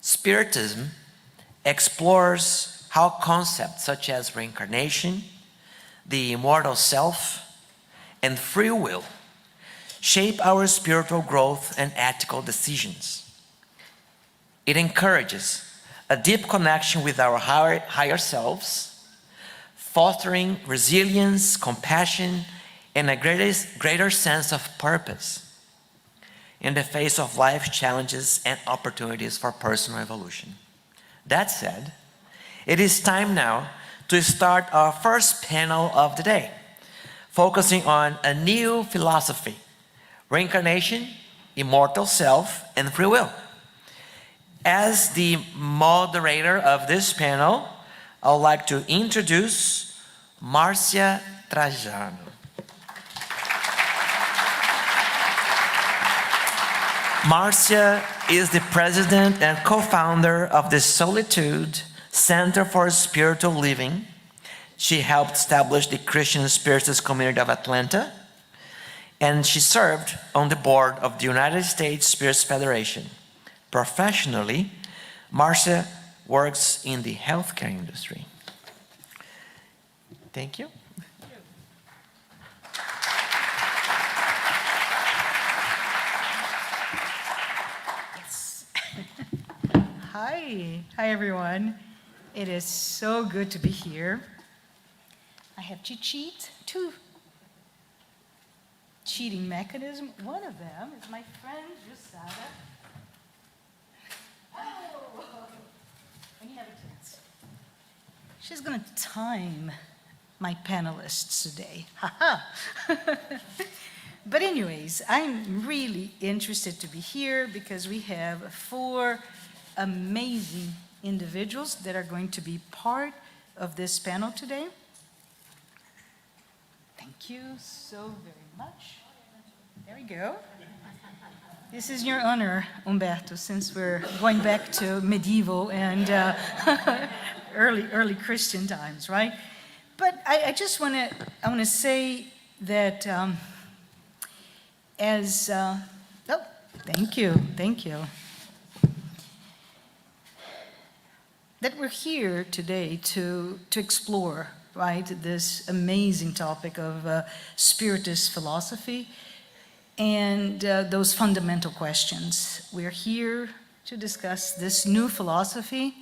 Speaker 2: Spiritism explores how concepts such as reincarnation, the immortal self, and free will shape our spiritual growth and ethical decisions. It encourages a deep connection with our higher selves, fostering resilience, compassion, and a greater sense of purpose in the face of life challenges and opportunities for personal evolution. That said, it is time now to start our first panel of the day, focusing on a new philosophy: reincarnation, immortal self, and free will. As the moderator of this panel, I would like to introduce Marcia Trajano. Marcia is the president and co-founder of the Solitude Center for Spiritual Living. She helped establish the Christian Spiritist community of Atlanta, and she served on the board of the United States Spiritist Federation. Professionally, Marcia works in the healthcare industry. Thank you.
Speaker 5: Hi everyone. It is so good to be here. I have to cheat, two cheating mechanisms. One of them is my friend Jusada. Oh, when you have a chance. She's going to time my panelists today. Haha. But anyways, I'm really interested to be here because we have 4 amazing individuals that are going to be part of this panel today. Thank you so very much. There we go. This is your honor, Humberto, since we're going back to medieval and early Christian times, right? But I just want to say that thank you. That we're here today to explore, right, this amazing topic of Spiritist philosophy and those fundamental questions. We're here to discuss this new philosophy,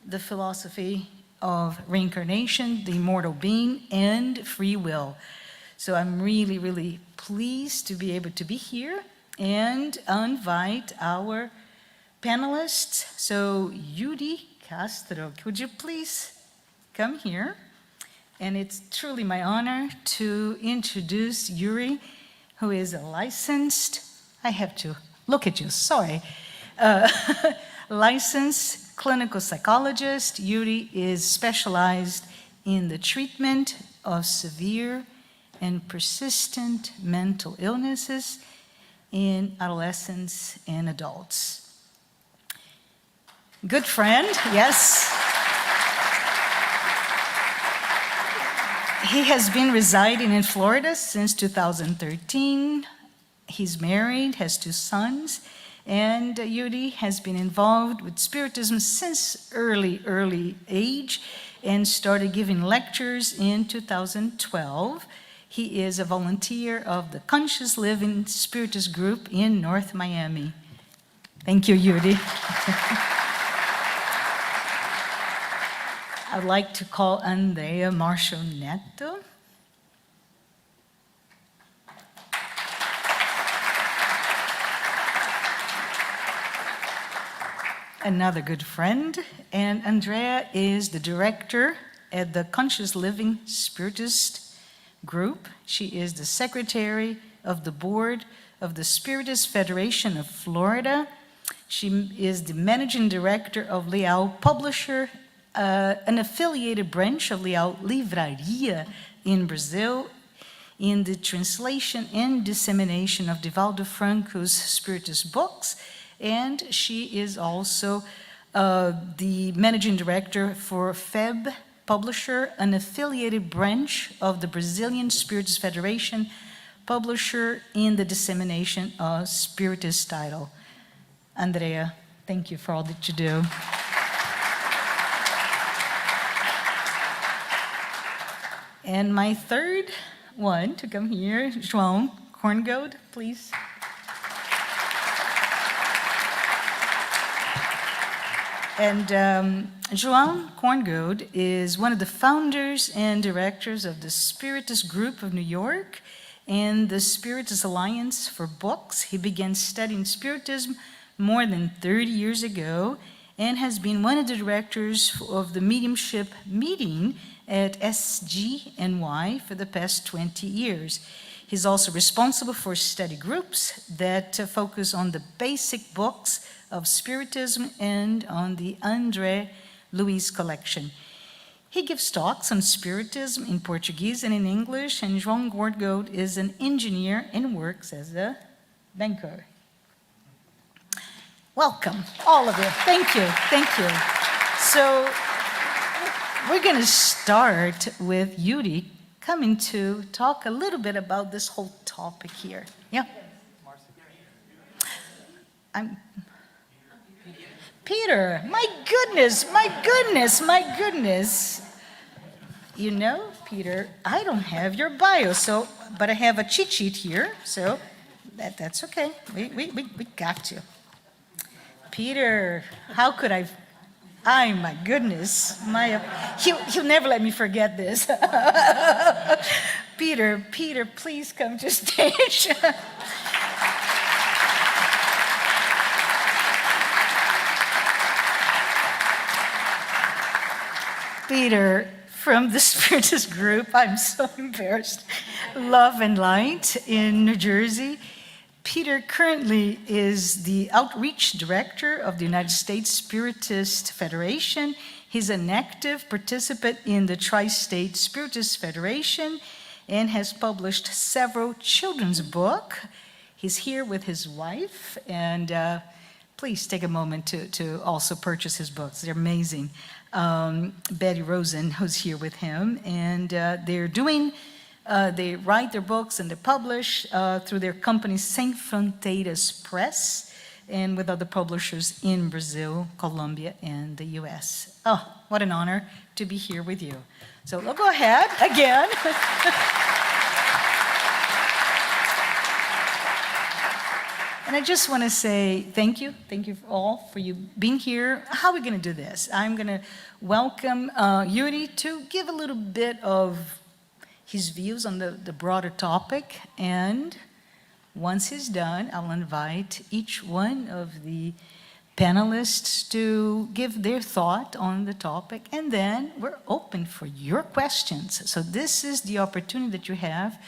Speaker 5: the philosophy of reincarnation, the immortal being, and free will. So I'm really, really pleased to be able to be here and invite our panelists. So Yuri, Castro, could you please come here? And it's truly my honor to introduce Yuri, who is a licensed, I have to look at you, sorry, licensed clinical psychologist. Yuri is specialized in the treatment of severe and persistent mental illnesses in adolescents and adults. Good friend, yes. He has been residing in Florida since 2013. He's married, has 2 sons, and Yuri has been involved with Spiritism since early age and started giving lectures in 2012. He is a volunteer of the Conscious Living Spiritist group in North Miami. Thank you, Yuri. I'd like to call Andreia Marshall-Neto. Another good friend, and Andreia is the director at the Conscious Living Spiritist group. She is the secretary of the board of the Spiritist Federation of Florida. She is the managing director of Leal Publisher, an affiliated branch of Leal Livraria in Brazil, in the translation and dissemination of Divaldo Franco's Spiritist books. And she is also the managing director for FEB Publisher, an affiliated branch of the Brazilian Spiritist Federation, publisher in the dissemination of Spiritist title. Andreia, thank you for all that you do. And my third one to come here, João Korngold, please. And João Korngold is one of the founders and directors of the Spiritist Group of New York and the Spiritist Alliance for Books. He began studying Spiritism more than 30 years ago and has been one of the directors of the mediumship meeting at SGNY for the past 20 years. He's also responsible for study groups that focus on the basic books of Spiritism and on the André Luiz collection. He gives talks on Spiritism in Portuguese and in English, and João Korngold is an engineer and works as a banker. Welcome, all of you. Thank you, thank you. So we're going to start with Yuri coming to talk a little bit about this whole topic here. Yeah? Peter, my goodness, my goodness, my goodness. You know, Peter, I don't have your bio, but I have a cheat sheet here, so that's okay. We got you. Peter, how could I? My goodness, he'll never let me forget this. Peter, please come to stage. Peter, from the Spiritist group, I'm so embarrassed, Love and Light in New Jersey. Peter currently is the outreach director of the United States Spiritist Federation. He's an active participant in the Tri-State Spiritist Federation and has published several children's books. He's here with his wife, and please take a moment to also purchase his books. They're amazing. Betty Rosen, who's here with him, and they write their books and they publish through their company Sem Fronteiras Press and with other publishers in Brazil, Colombia, and the US. Oh, what an honor to be here with you. So we'll go ahead again. And I just want to say thank you. Thank you all for you being here. How are we going to do this? I'm going to welcome Yuri to give a little bit of his views on the broader topic. And once he's done, I'll invite each one of the panelists to give their thought on the topic. And then we're open for your questions. So this is the opportunity that you have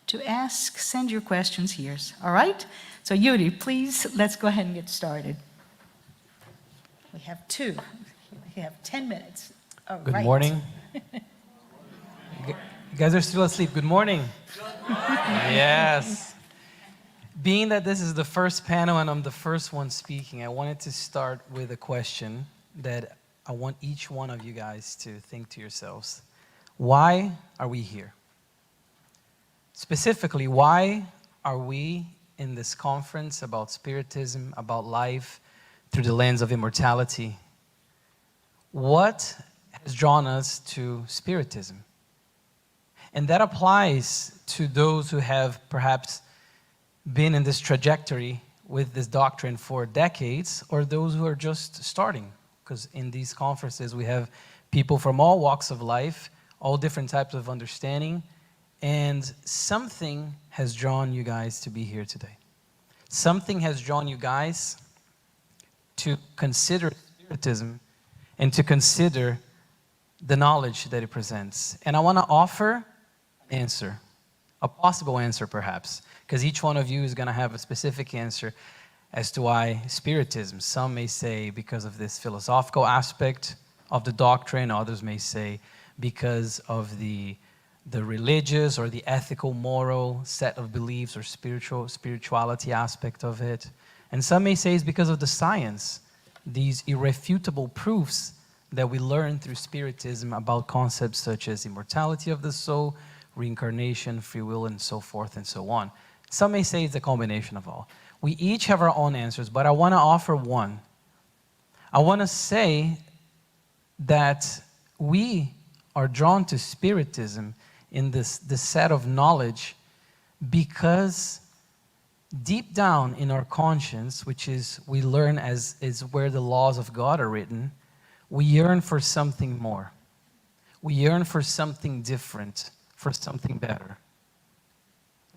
Speaker 5: to ask, send your questions here. All right? So Yuri, please, let's go ahead and get started. We have 10 minutes. All
Speaker 6: Good
Speaker 5: right.
Speaker 6: morning. You guys are still asleep. Good morning. Yes. Being that this is the first panel and I'm the first one speaking, I wanted to start with a question that I want each one of you guys to think to yourselves. Why are we here? Specifically, why are we in this conference about Spiritism, about life through the lens of immortality? What has drawn us to Spiritism? And that applies to those who have perhaps been in this trajectory with this doctrine for decades, or those who are just starting. Because in these conferences, we have people from all walks of life, all different types of understanding, and something has drawn you guys to be here today. Something has drawn you guys to consider Spiritism and to consider the knowledge that it presents. And I want to offer an answer, a possible answer perhaps, because each one of you is going to have a specific answer as to why Spiritism. Some may say because of this philosophical aspect of the doctrine, others may say because of the religious or the ethical, moral set of beliefs or spirituality aspect of it. And some may say it's because of the science, these irrefutable proofs that we learn through Spiritism about concepts such as immortality of the soul, reincarnation, free will, and so forth and so on. Some may say it's a combination of all. We each have our own answers, but I want to offer one. I want to say that we are drawn to Spiritism in this set of knowledge because deep down in our conscience, which is we learn is where the laws of God are written, we yearn for something more. We yearn for something different, for something better.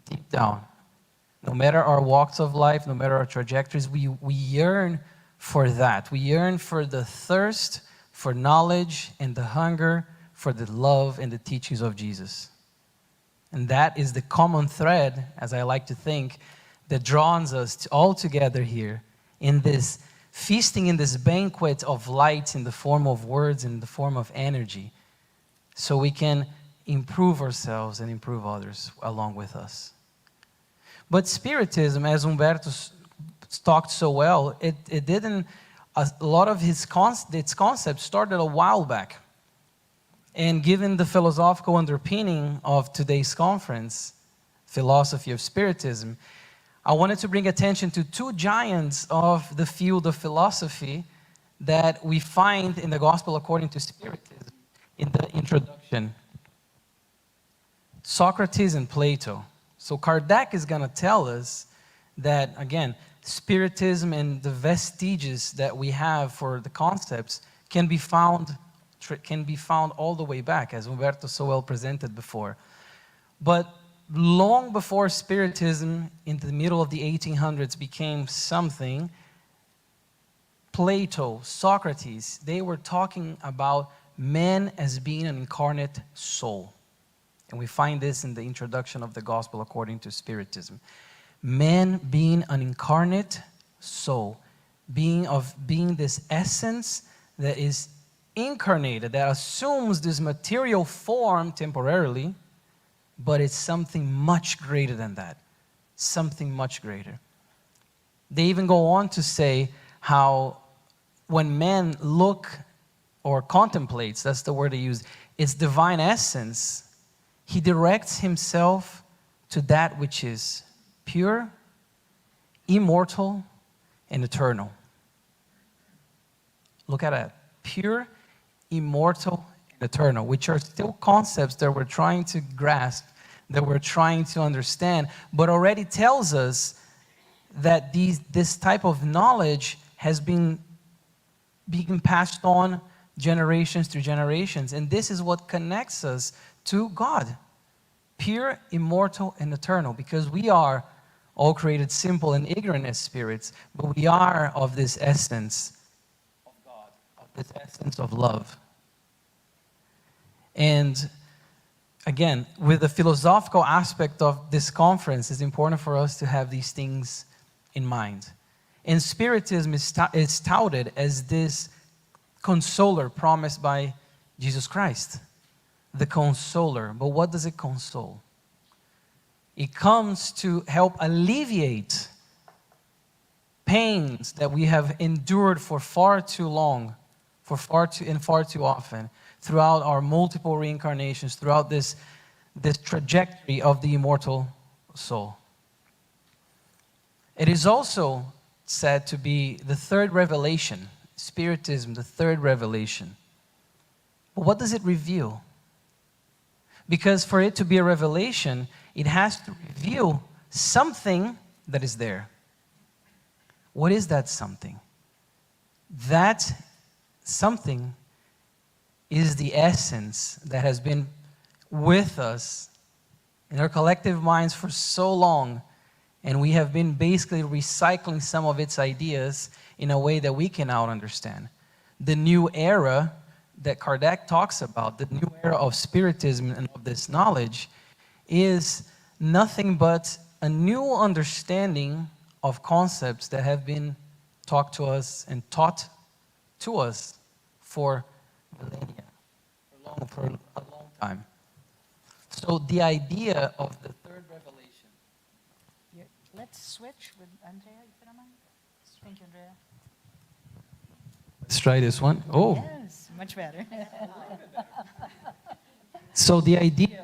Speaker 6: Deep down. No matter our walks of life, no matter our trajectories, we yearn for that. We yearn for the thirst, for knowledge, and the hunger for the love and the teachings of Jesus. And that is the common thread, as I like to think, that draws us all together here in this feasting, in this banquet of light in the form of words, in the form of energy, so we can improve ourselves and improve others along with us. But Spiritism, as Humberto talked so well, it didn't, a lot of its concepts started a while back. And given the philosophical underpinning of today's conference, philosophy of Spiritism, I wanted to bring attention to two giants of the field of philosophy that we find in the Gospel according to Spiritism in the introduction. Socrates and Plato. So Kardec is going to tell us that, again, Spiritism and the vestiges that we have for the concepts can be found all the way back, as Humberto so well presented before. But long before Spiritism, in the middle of the 1800s, became something, Plato, Socrates, they were talking about man as being an incarnate soul. And we find this in the introduction of the Gospel according to Spiritism. Man being an incarnate soul, being this essence that is incarnated, that assumes this material form temporarily, but it's something much greater than that. Something much greater. They even go on to say how when man look or contemplates, that's the word they use, its divine essence, he directs himself to that which is pure, immortal, and eternal. Look at that. Pure, immortal, and eternal, which are still concepts that we're trying to grasp, that we're trying to understand, but already tells us that this type of knowledge has been being passed on generations through generations. And this is what connects us to God, pure, immortal, and eternal, because we are all created simple and ignorant as spirits, but we are of this essence of God, of this essence of love. And again, with the philosophical aspect of this conference, it's important for us to have these things in mind. And Spiritism is touted as this consoler promised by Jesus Christ, the consoler. But what does it console? It comes to help alleviate pains that we have endured for far too long, for far too often, throughout our multiple reincarnations, throughout this trajectory of the immortal soul. It is also said to be the third revelation, Spiritism, the third revelation. But what does it reveal? Because for it to be a revelation, it has to reveal something that is there. What is that something? That something is the essence that has been with us in our collective minds for so long, and we have been basically recycling some of its ideas in a way that we can now understand. The new era that Kardec talks about, the new era of Spiritism and of this knowledge, is nothing but a new understanding of concepts that have been talked to us and taught to us for millennia, for a long time. So the idea of the third revelation.
Speaker 5: Let's switch with Andreia, if you don't mind. Thank you, Andreia.
Speaker 6: Let's try this one. Oh.
Speaker 5: Yes, much better.
Speaker 6: So the idea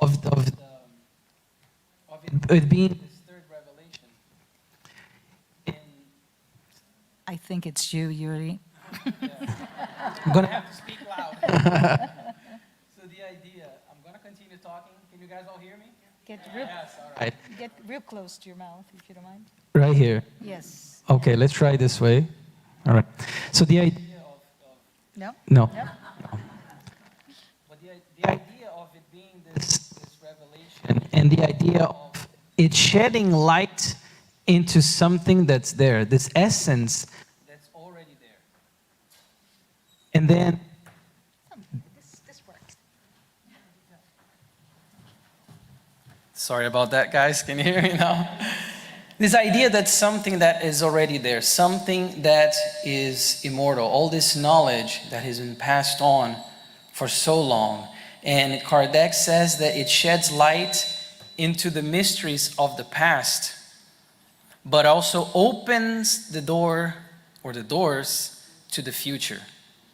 Speaker 6: of it being this third revelation.
Speaker 5: I think it's you, Yuri.
Speaker 6: I'm gonna have to speak loud. So the idea, I'm gonna continue talking. Can you guys all hear me?
Speaker 5: Get real close to your mouth, if you don't mind.
Speaker 6: Right here.
Speaker 5: Yes.
Speaker 6: Okay, let's try this way. All right. So the idea of
Speaker 5: No?
Speaker 6: no.
Speaker 5: No?
Speaker 6: But the idea of it being this revelation, and the idea of it shedding light into something that's there, this essence that's already there. And then
Speaker 5: This works.
Speaker 6: sorry about that, guys. Can you hear me now? This idea that something that is already there, something that is immortal, all this knowledge that has been passed on for so long. And Kardec says that it sheds light into the mysteries of the past, but also opens the door or the doors to the future,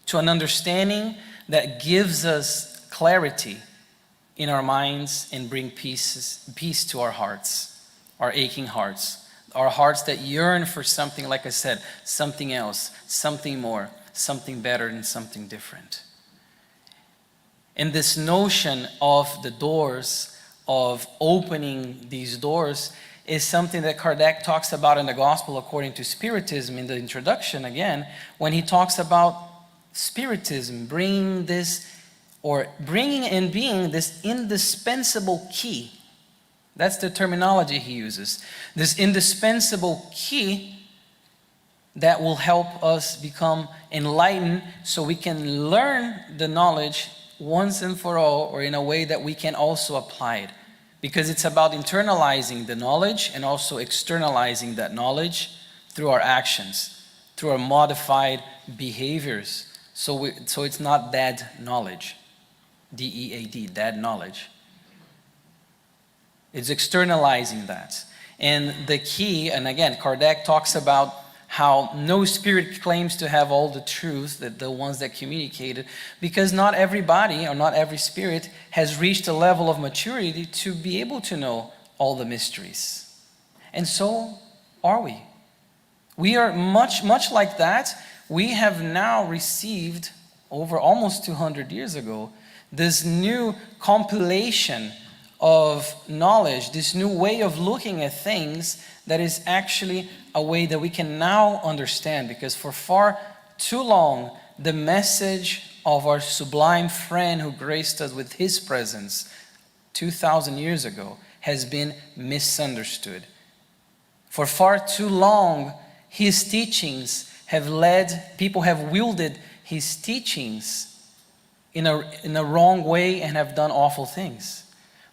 Speaker 6: to an understanding that gives us clarity in our minds and bring peace to our hearts, our aching hearts, our hearts that yearn for something, like I said, something else, something more, something better and something different. And this notion of the doors, of opening these doors, is something that Kardec talks about in the Gospel according to Spiritism in the introduction again, when he talks about Spiritism bringing and being this indispensable key. That's the terminology he uses. This indispensable key that will help us become enlightened so we can learn the knowledge once and for all, or in a way that we can also apply it. Because it's about internalizing the knowledge and also externalizing that knowledge through our actions, through our modified behaviors. So it's not dead knowledge. D-E-A-D, dead knowledge. It's externalizing that. And the key, and again, Kardec talks about how no spirit claims to have all the truth, that the ones that communicated, because not everybody or not every spirit has reached a level of maturity to be able to know all the mysteries. And so are we. We are much like that. We have now received, over almost 200 years ago, this new compilation of knowledge, this new way of looking at things that is actually a way that we can now understand, because for far too long, the message of our sublime friend who graced us with his presence 2,000 years ago has been misunderstood. For far too long, his teachings have led, people have wielded his teachings in a wrong way and have done awful things.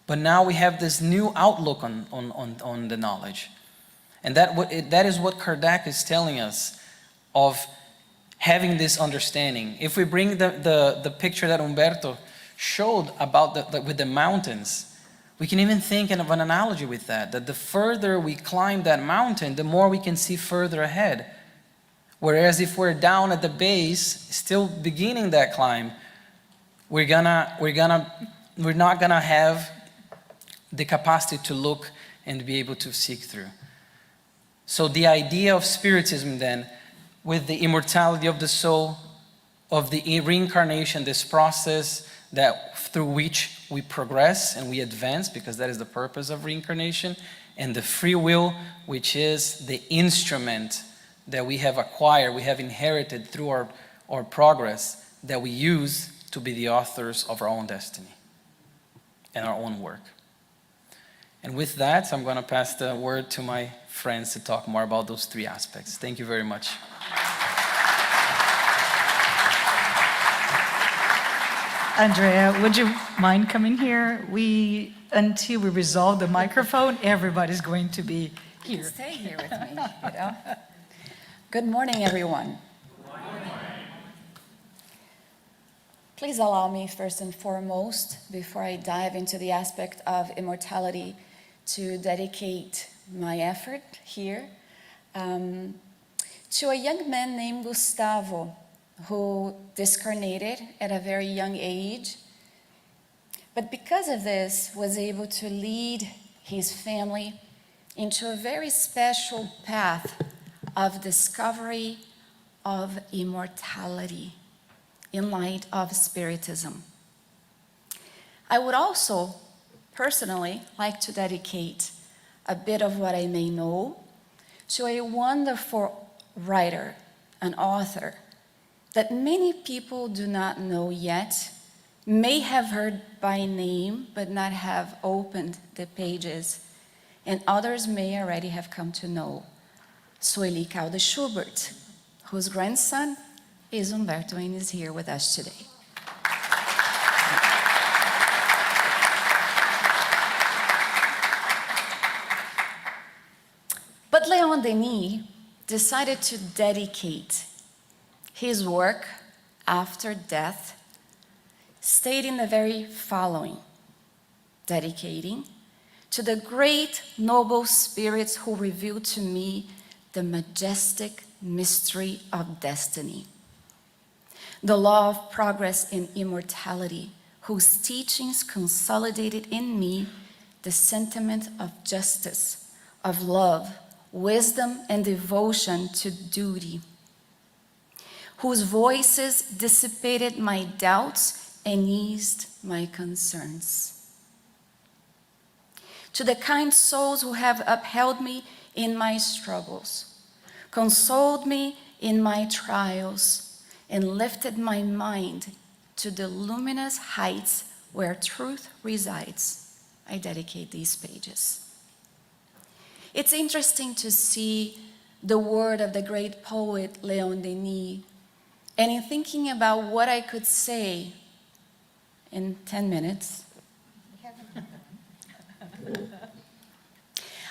Speaker 6: But now we have this new outlook on the knowledge. And that is what Kardec is telling us, of having this understanding. If we bring the picture that Humberto showed about with the mountains, we can even think of an analogy with that the further we climb that mountain, the more we can see further ahead. Whereas if we're down at the base, still beginning that climb, we're not gonna have the capacity to look and be able to seek through. So the idea of Spiritism then, with the immortality of the soul, of the reincarnation, this process that through which we progress and we advance, because that is the purpose of reincarnation, and the free will, which is the instrument that we have acquired, we have inherited through our progress, that we use to be the authors of our own destiny and our own work. And with that, I'm going to pass the word to my friends to talk more about those three aspects. Thank you very much.
Speaker 5: Andreia, would you mind coming here? Until we resolve the microphone, everybody's going to be here.
Speaker 7: Stay here with me, you know. Good morning, everyone. Good morning. Please allow me, first and foremost, before I dive into the aspect of immortality, to dedicate my effort here to a young man named Gustavo, who discarnated at a very young age, but because of this was able to lead his family into a very special path of discovery of immortality in light of Spiritism. I would also personally like to dedicate a bit of what I may know to a wonderful writer, an author, that many people do not know yet, may have heard by name, but not have opened the pages, and others may already have come to know. Sueli Caldas Schubert, whose grandson is Humberto and is here with us today. But Leon Denis decided to dedicate his work after death, stating the very following: dedicating to the great noble spirits who revealed to me the majestic mystery of destiny, the law of progress in immortality, whose teachings consolidated in me the sentiment of justice, of love, wisdom, and devotion to duty, whose voices dissipated my doubts and eased my concerns. To the kind souls who have upheld me in my struggles, consoled me in my trials, and lifted my mind to the luminous heights where truth resides, I dedicate these pages. It's interesting to see the word of the great poet Leon Denis, and in thinking about what I could say in 10 minutes,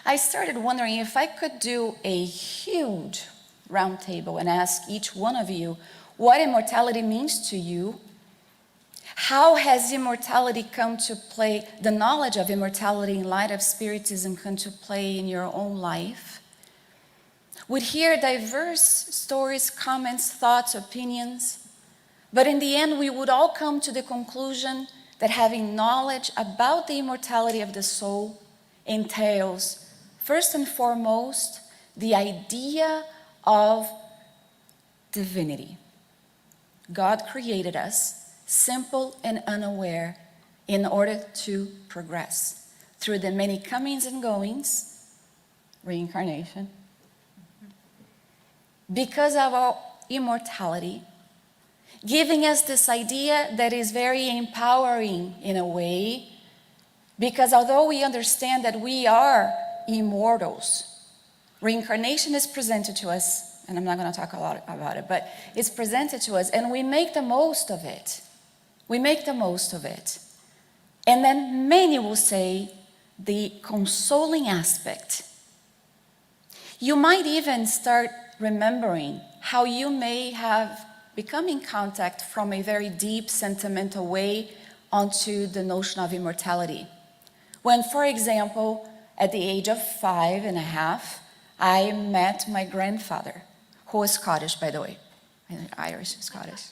Speaker 7: I started wondering if I could do a huge round table and ask each one of you what immortality means to you. How has immortality come to play, the knowledge of immortality in light of Spiritism come to play in your own life? Would hear diverse stories, comments, thoughts, opinions, but in the end we would all come to the conclusion that having knowledge about the immortality of the soul entails, first and foremost, the idea of divinity. God created us simple and unaware in order to progress. through the many comings and goings, reincarnation, because of our immortality, giving us this idea that is very empowering in a way, because although we understand that we are immortals, reincarnation is presented to us, and I'm not going to talk a lot about it, but it's presented to us, and we make the most of it. We make the most of it. And then many will say the consoling aspect. You might even start remembering how you may have become in contact from a very deep sentimental way onto the notion of immortality. When, for example, at the age of 5.5, I met my grandfather, who was Scottish, by the way, Irish, Scottish.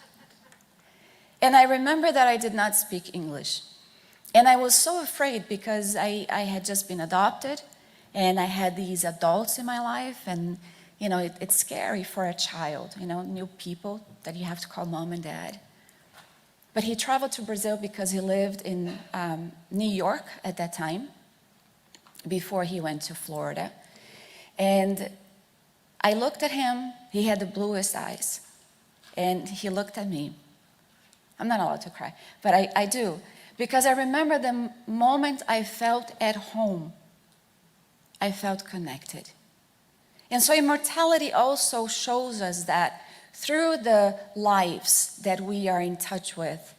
Speaker 7: And I remember that I did not speak English. And I was so afraid because I had just been adopted and I had these adults in my life, and you know, it's scary for a child, you know, new people that you have to call mom and dad. But he traveled to Brazil because he lived in New York at that time, before he went to Florida. And I looked at him, he had the bluest eyes, and he looked at me. I'm not allowed to cry, but I do, because I remember the moment I felt at home. I felt connected. And so immortality also shows us that through the lives that we are in touch with,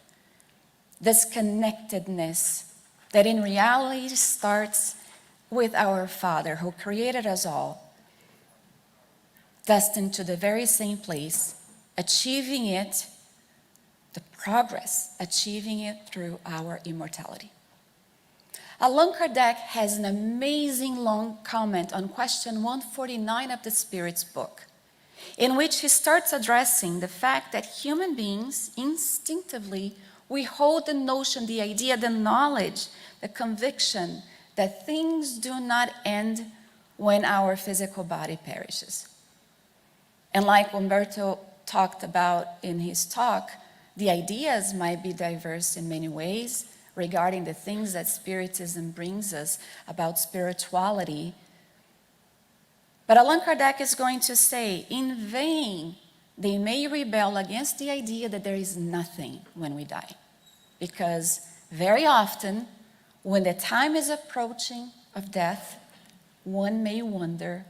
Speaker 7: this connectedness that in reality starts with our Father who created us all, destined to the very same place, achieving it, the progress, achieving it through our immortality. Allan Kardec has an amazing long comment on question 149 of the Spirit's book, in which he starts addressing the fact that human beings instinctively, we hold the notion, the idea, the knowledge, the conviction that things do not end when our physical body perishes. And like Humberto talked about in his talk, the ideas might be diverse in many ways regarding the things that Spiritism brings us about spirituality. But Allan Kardec is going to say, in vain, they may rebel against the idea that there is nothing when we die. Because very often, when the time is approaching of death, one may wonder,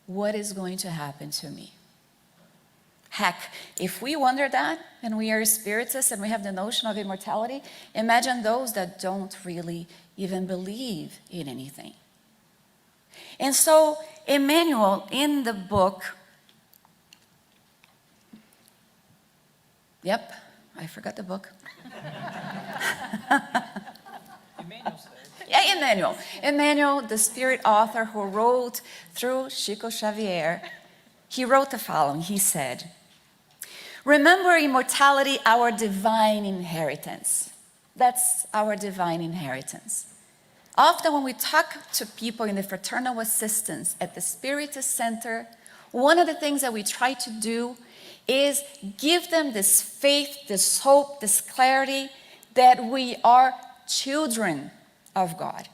Speaker 7: what is going to happen to me? Heck, if we wonder that, and we are spiritists and we have the notion of immortality, imagine those that don't really even believe in anything. And so, Emmanuel, in the book, yep, I forgot the book. Yeah, Emmanuel. Emmanuel, the spirit author who wrote through Chico Xavier, he wrote the following. He said, "Remember immortality, our divine inheritance." That's our divine inheritance. Often when we talk to people in the fraternal assistance at the Spiritist Center, one of the things that we try to do is give them this faith, this hope, this clarity that we are children of God.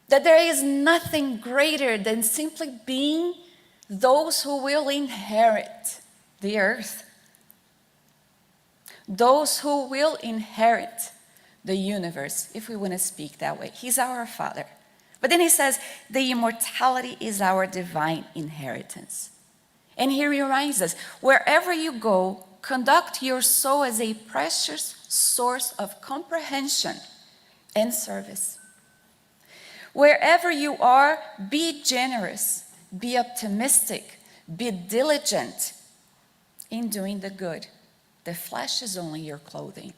Speaker 7: That there is nothing greater than simply being those who will inherit the earth. Those who will inherit the universe, if we want to speak that way. He's our Father. But then he says, the immortality is our divine inheritance. And he reminds us, wherever you go, conduct your soul as a precious source of comprehension and service. Wherever you are, be generous, be optimistic, be diligent in doing the good. The flesh is only your clothing.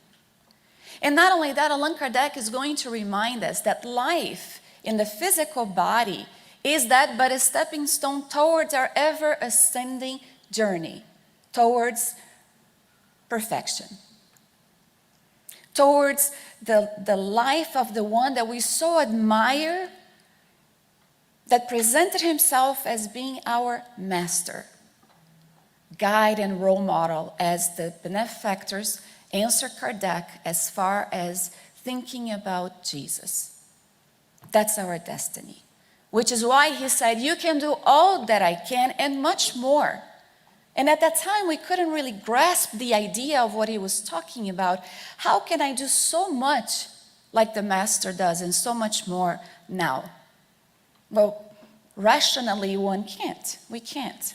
Speaker 7: And not only that, Allan Kardec is going to remind us that life in the physical body is that but a stepping stone towards our ever ascending journey, towards perfection, towards the life of the one that we so admire, that presented himself as being our master, guide and role model, as the benefactors answer Kardec as far as thinking about Jesus. That's our destiny. Which is why he said, you can do all that I can and much more. And at that time, we couldn't really grasp the idea of what he was talking about. How can I do so much like the Master does and so much more now? Well, rationally, one can't. We can't.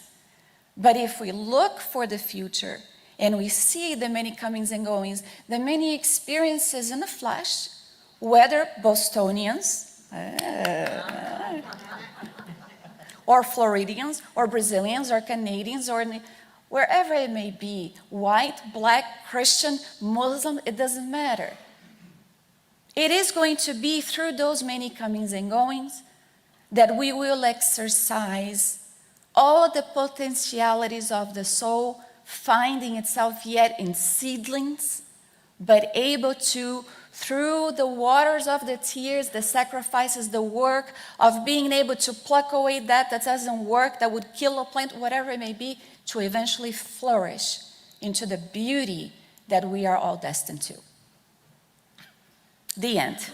Speaker 7: But if we look for the future and we see the many comings and goings, the many experiences in the flesh, whether Bostonians, or Floridians, or Brazilians, or Canadians, or wherever it may be, white, black, Christian, Muslim, it doesn't matter. It is going to be through those many comings and goings that we will exercise all the potentialities of the soul, finding itself yet in seedlings, but able to, through the waters of the tears, the sacrifices, the work of being able to pluck away that doesn't work, that would kill a plant, whatever it may be, to eventually flourish into the beauty that we are all destined to. The end.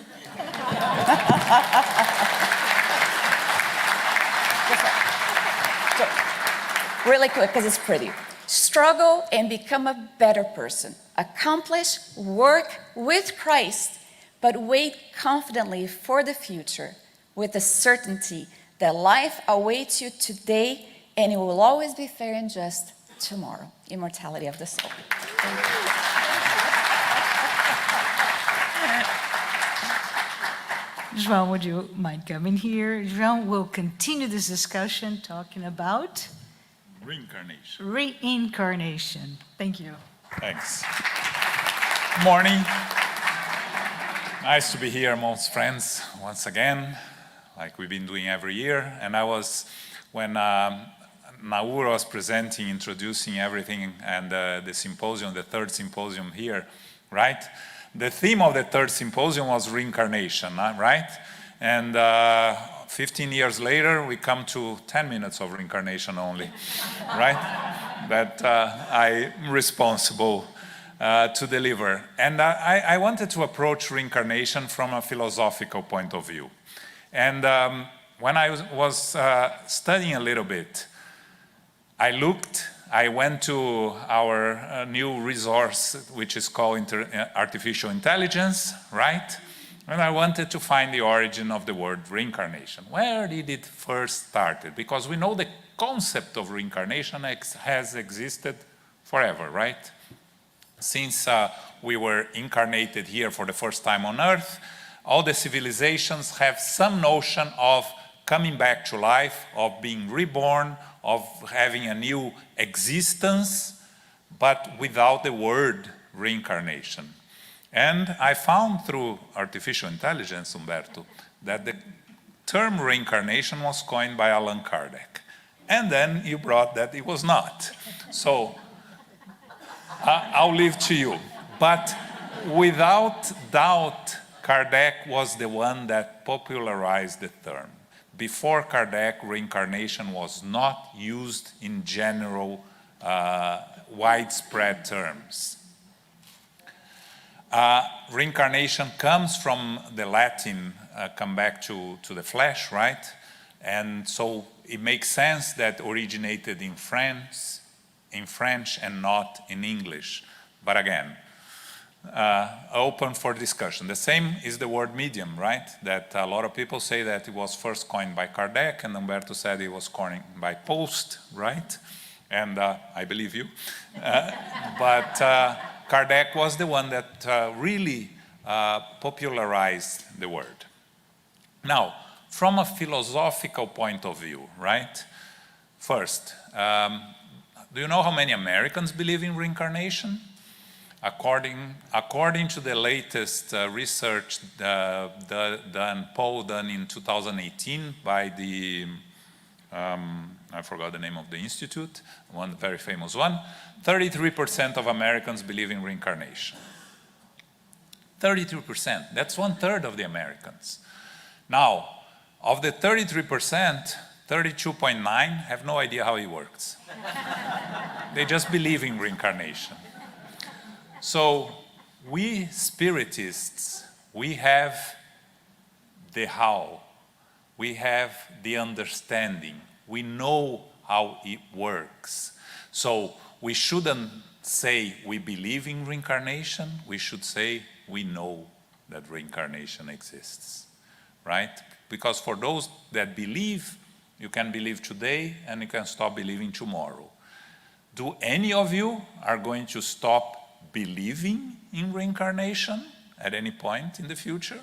Speaker 7: Really quick, because it's pretty. Struggle and become a better person. Accomplish, work with Christ, but wait confidently for the future with the certainty that life awaits you today and it will always be fair and just tomorrow. Immortality of the soul.
Speaker 5: João, would you mind coming here? João will continue this discussion talking about
Speaker 8: Reincarnation.
Speaker 5: reincarnation. Thank you.
Speaker 8: Thanks. Morning. Nice to be here amongst friends once again, like we've been doing every year. And I was, when Naur was presenting, introducing everything, and the symposium, the third symposium here, right? The theme of the third symposium was reincarnation, right? And 15 years later, we come to 10 minutes of reincarnation only, right? That I'm responsible to deliver. And I wanted to approach reincarnation from a philosophical point of view. And when I was studying a little bit, I went to our new resource, which is called artificial intelligence, right? And I wanted to find the origin of the word reincarnation. Where did it first started? Because we know the concept of reincarnation has existed forever, right? Since we were incarnated here for the first time on Earth, all the civilizations have some notion of coming back to life, of being reborn, of having a new existence, but without the word reincarnation. And I found through artificial intelligence, Humberto, that the term reincarnation was coined by Allan Kardec. And then you brought that it was not. So I'll leave to you. But without doubt, Kardec was the one that popularized the term. Before Kardec, reincarnation was not used in general, widespread terms. Reincarnation comes from the Latin, come back to the flesh, right? And so it makes sense that originated in French and not in English. But again, open for discussion. The same is the word medium, right? That a lot of people say that it was first coined by Kardec, and Humberto said it was coined by Post, right? And I believe you. But Kardec was the one that really popularized the word. Now, from a philosophical point of view, right? First, do you know how many Americans believe in reincarnation? According to the latest research poll done in 2018 by the, I forgot the name of the institute, one very famous one, 33% of Americans believe in reincarnation. 32%, that's 1/3 of the Americans. Now, of the 33%, 32.9 have no idea how it works. They just believe in reincarnation. So we Spiritists, we have the how. We have the understanding. We know how it works. So we shouldn't say we believe in reincarnation. We should say we know that reincarnation exists, right? Because for those that believe, you can believe today and you can stop believing tomorrow. Do any of you are going to stop believing in reincarnation at any point in the future?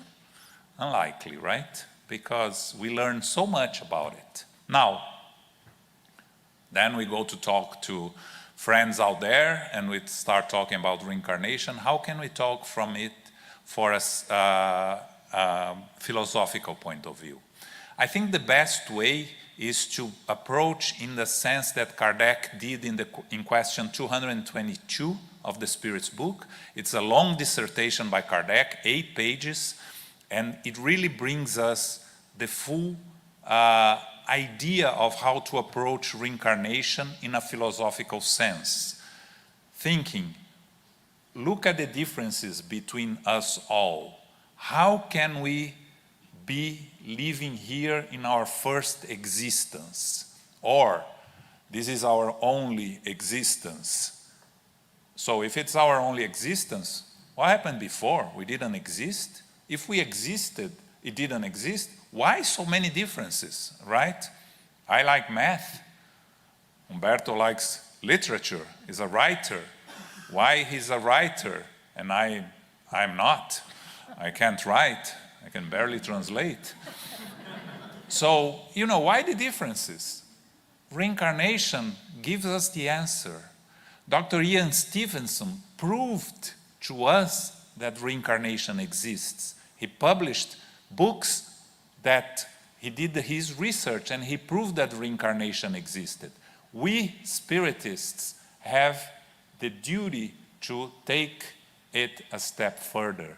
Speaker 8: Unlikely, right? Because we learn so much about it. Now, then we go to talk to friends out there and we start talking about reincarnation. How can we talk from it for a philosophical point of view? I think the best way is to approach in the sense that Kardec did in question 222 of the Spirit's book. It's a long dissertation by Kardec, 8 pages, and it really brings us the full idea of how to approach reincarnation in a philosophical sense. Thinking, look at the differences between us all. How can we be living here in our first existence? Or, this is our only existence. So if it's our only existence, what happened before? We didn't exist? If we existed, it didn't exist? Why so many differences, right? I like math. Humberto likes literature, he's a writer. Why he's a writer and I'm not? I can't write, I can barely translate. So, you know, why the differences? Reincarnation gives us the answer. Dr. Ian Stevenson proved to us that reincarnation exists. He published books that he did his research and he proved that reincarnation existed. We Spiritists have the duty to take it a step further,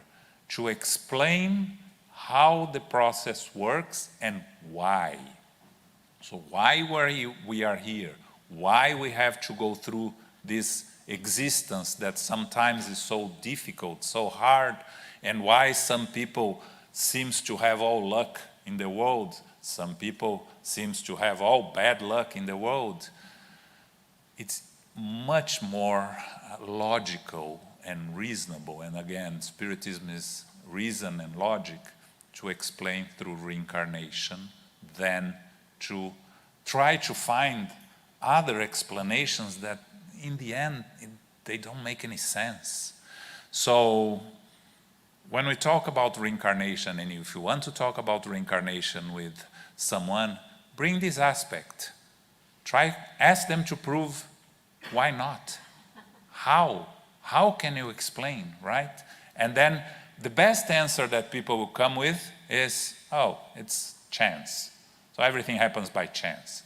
Speaker 8: to explain how the process works and why. So why we are here, why we have to go through this existence that sometimes is so difficult, so hard, and why some people seems to have all luck in the world, some people seems to have all bad luck in the world. It's much more logical and reasonable, and again, Spiritism is reason and logic, to explain through reincarnation than to try to find other explanations that in the end, they don't make any sense. So when we talk about reincarnation, and if you want to talk about reincarnation with someone, bring this aspect. Ask them to prove why not. How? How can you explain, right? And then the best answer that people will come with is, oh, it's chance. So everything happens by chance.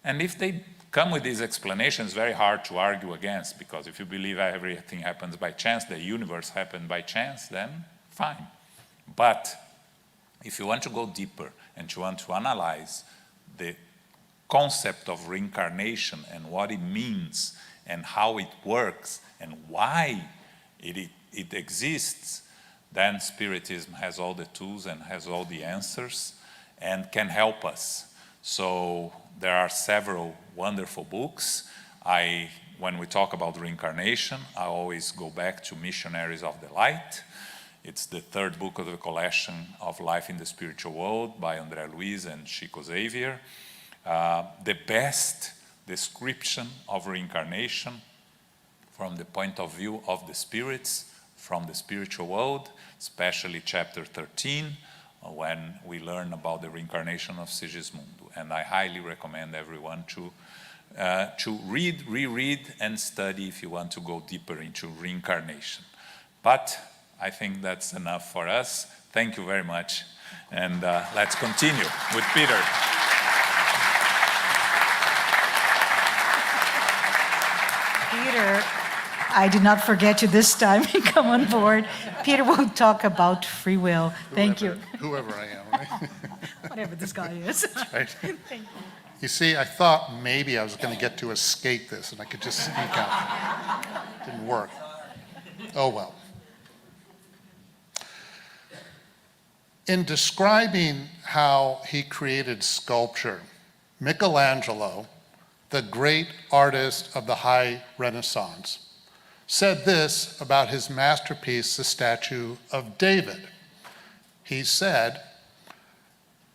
Speaker 8: And if they come with these explanations, very hard to argue against, because if you believe everything happens by chance, the universe happened by chance, then fine. But if you want to go deeper and you want to analyze the concept of reincarnation and what it means and how it works and why it exists, then Spiritism has all the tools and has all the answers and can help us. So there are several wonderful books. When we talk about reincarnation, I always go back to Missionaries of the Light. It's the 3rd book of the collection of Life in the Spiritual World by André Luiz and Chico Xavier. The best description of reincarnation from the point of view of the spirits from the spiritual world, especially chapter 13, when we learn about the reincarnation of Sigismundo. And I highly recommend everyone to read, reread, and study if you want to go deeper into reincarnation. But I think that's enough for us. Thank you very much. And let's continue with Peter.
Speaker 5: Peter, I did not forget you this time. Come on board. Peter will talk about free will. Thank you.
Speaker 9: Whoever I am, right?
Speaker 5: Whatever this guy is.
Speaker 9: Right.
Speaker 5: Thank you.
Speaker 9: You see, I thought maybe I was going to get to escape this and I could just sneak out. Didn't work. Oh well. In describing how he created sculpture, Michelangelo, the great artist of the High Renaissance, said this about his masterpiece, the statue of David. He said,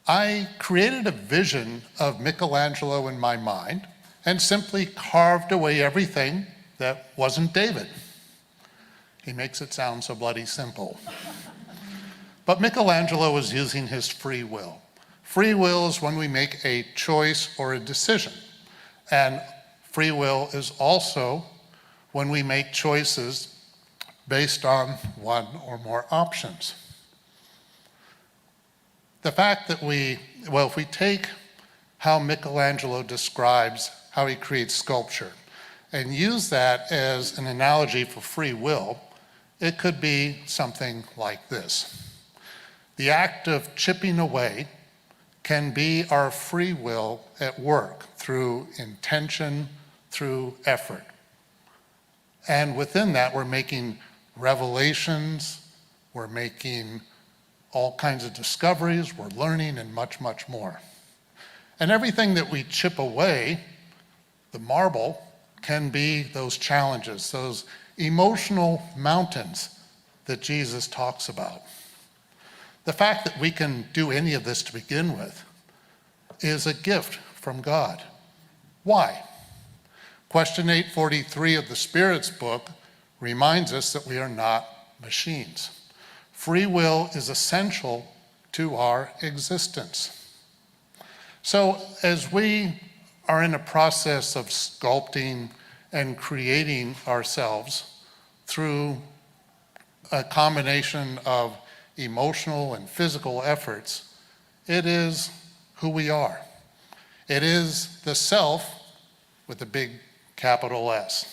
Speaker 9: "I created a vision of Michelangelo in my mind and simply carved away everything that wasn't David." He makes it sound so bloody simple. But Michelangelo was using his free will. Free will is when we make a choice or a decision. And free will is also when we make choices based on one or more options. The fact that if we take how Michelangelo describes how he creates sculpture and use that as an analogy for free will, it could be something like this. The act of chipping away can be our free will at work through intention, through effort. And within that, we're making revelations, we're making all kinds of discoveries, we're learning, and much, much more. And everything that we chip away, the marble, can be those challenges, those emotional mountains that Jesus talks about. The fact that we can do any of this to begin with is a gift from God. Why? Question 843 of the Spirit's book reminds us that we are not machines. Free will is essential to our existence. So as we are in a process of sculpting and creating ourselves through a combination of emotional and physical efforts, it is who we are. It is the self with a big capital S.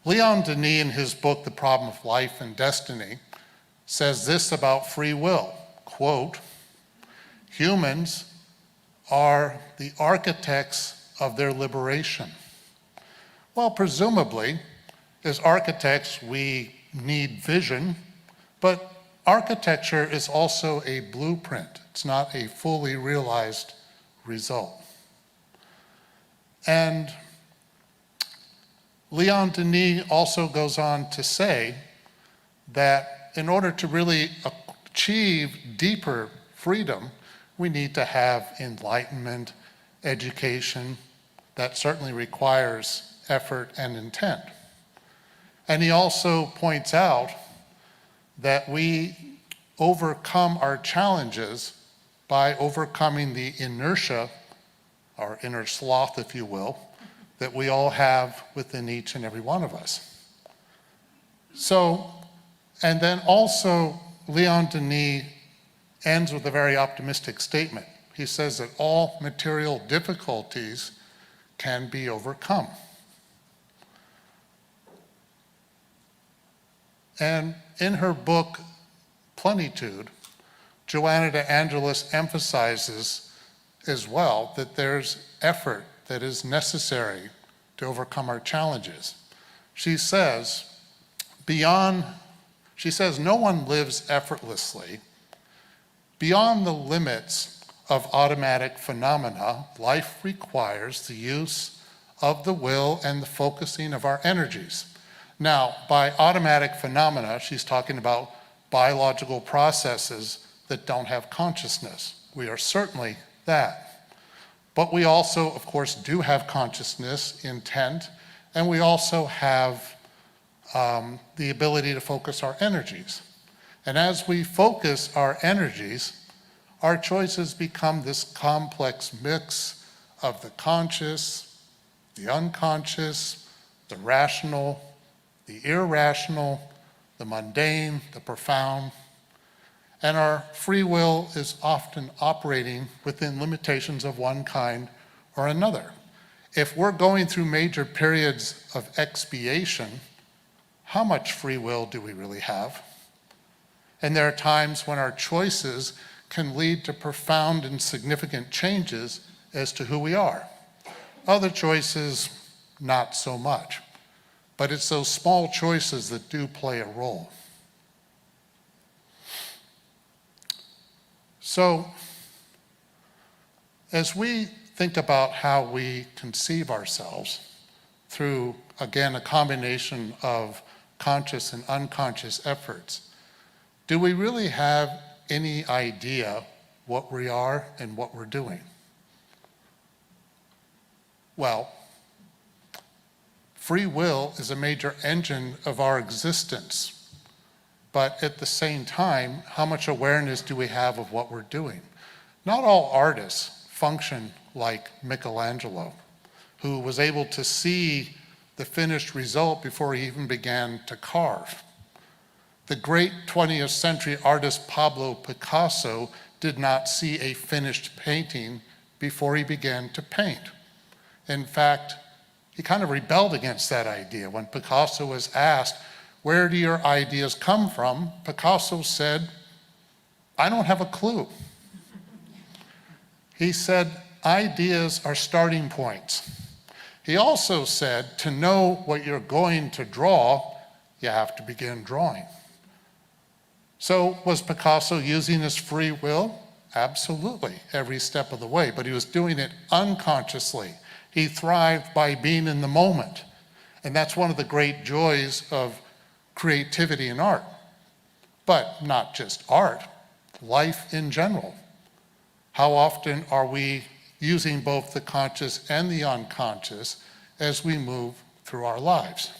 Speaker 9: Leon Denis, in his book, The Problem of Life and Destiny, says this about free will, quote, "Humans are the architects of their liberation." Well, presumably, as architects, we need vision, but architecture is also a blueprint. It's not a fully realized result. And Leon Denis also goes on to say that in order to really achieve deeper freedom, we need to have enlightenment, education. That certainly requires effort and intent. And he also points out that we overcome our challenges by overcoming the inertia, our inner sloth, if you will, that we all have within each and every one of us. So, and then also Leon Denis ends with a very optimistic statement. He says that all material difficulties can be overcome. And in her book, Plenitude, Joanna de Angelis emphasizes as well that there's effort that is necessary to overcome our challenges. She says, no one lives effortlessly. Beyond the limits of automatic phenomena, life requires the use of the will and the focusing of our energies. Now, by automatic phenomena, she's talking about biological processes that don't have consciousness. We are certainly that. But we also, of course, do have consciousness, intent, and we also have the ability to focus our energies. And as we focus our energies, our choices become this complex mix of the conscious, the unconscious, the rational, the irrational, the mundane, the profound. And our free will is often operating within limitations of one kind or another. If we're going through major periods of expiation, how much free will do we really have? And there are times when our choices can lead to profound and significant changes as to who we are. Other choices, not so much. But it's those small choices that do play a role. So, as we think about how we conceive ourselves through, again, a combination of conscious and unconscious efforts, do we really have any idea what we are and what we're doing? Well, free will is a major engine of our existence. But at the same time, how much awareness do we have of what we're doing? Not all artists function like Michelangelo, who was able to see the finished result before he even began to carve. The great 20th century artist Pablo Picasso did not see a finished painting before he began to paint. In fact, he kind of rebelled against that idea. When Picasso was asked, "Where do your ideas come from?" Picasso said, "I don't have a clue." He said, "Ideas are starting points." He also said, to know what you're going to draw, you have to begin drawing. So was Picasso using his free will? Absolutely, every step of the way, but he was doing it unconsciously. He thrived by being in the moment. And that's one of the great joys of creativity in art. But not just art, life in general. How often are we using both the conscious and the unconscious as we move through our lives?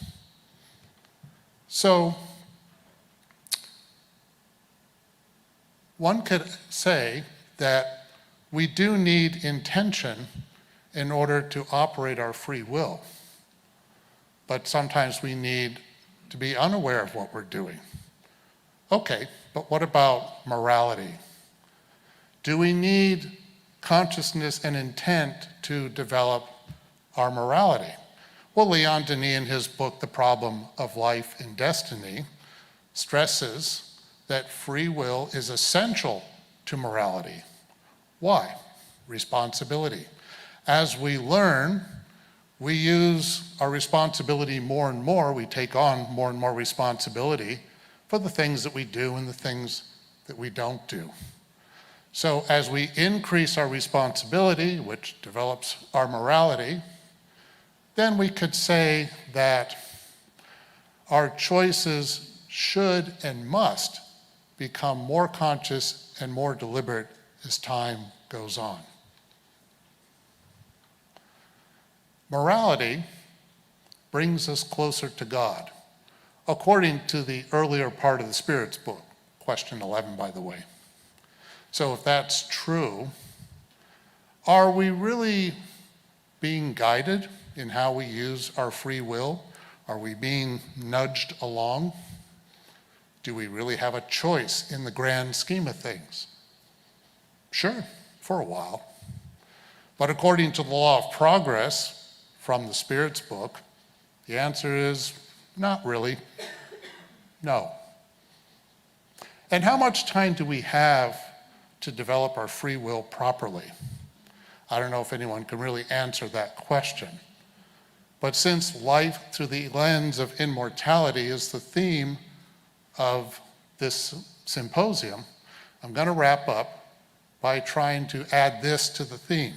Speaker 9: So, one could say that we do need intention in order to operate our free will. But sometimes we need to be unaware of what we're doing. Okay, but what about morality? Do we need consciousness and intent to develop our morality? Well, Leon Denis, in his book, The Problem of Life and Destiny, stresses that free will is essential to morality. Why? Responsibility. As we learn, we use our responsibility more and more. We take on more and more responsibility for the things that we do and the things that we don't do. So as we increase our responsibility, which develops our morality, then we could say that our choices should and must become more conscious and more deliberate as time goes on. Morality brings us closer to God, according to the earlier part of the Spirit's book, question 11, by the way. So if that's true, are we really being guided in how we use our free will? Are we being nudged along? Do we really have a choice in the grand scheme of things? Sure, for a while. But according to the law of progress from the Spirit's book, the answer is not really, no. And how much time do we have to develop our free will properly? I don't know if anyone can really answer that question. But since life through the lens of immortality is the theme of this symposium, I'm going to wrap up by trying to add this to the theme.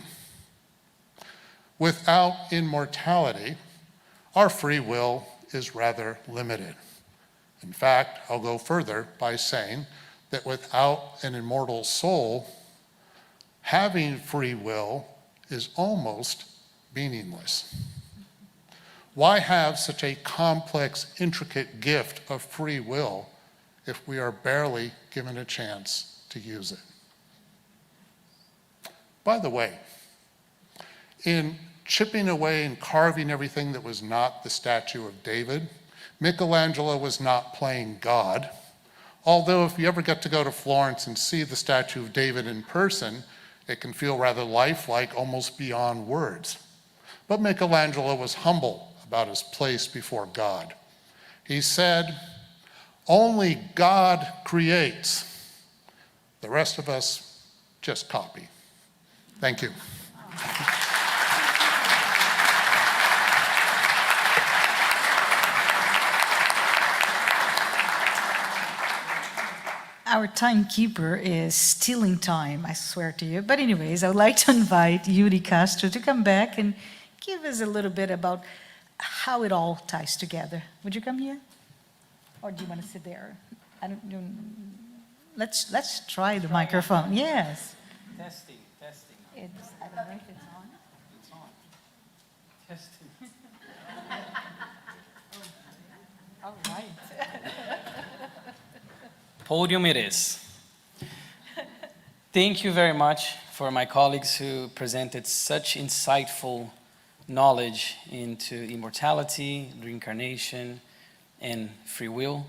Speaker 9: Without immortality, our free will is rather limited. In fact, I'll go further by saying that without an immortal soul, having free will is almost meaningless. Why have such a complex, intricate gift of free will if we are barely given a chance to use it? By the way, in chipping away and carving everything that was not the statue of David, Michelangelo was not playing God. Although if you ever get to go to Florence and see the statue of David in person, it can feel rather lifelike, almost beyond words. But Michelangelo was humble about his place before God. He said, "Only God creates. The rest of us just copy." Thank you.
Speaker 5: our timekeeper is stealing time, I swear to you. But anyways, I would like to invite Yuri Castro to come back and give us a little bit about how it all ties together. Would you come here? Or do you want to sit there? I don't know. Let's try the microphone. Yes.
Speaker 6: Testing.
Speaker 5: I don't know if it's on.
Speaker 6: It's on. Testing.
Speaker 5: All right.
Speaker 6: Podium it is. Thank you very much for my colleagues who presented such insightful knowledge into immortality, reincarnation, and free will.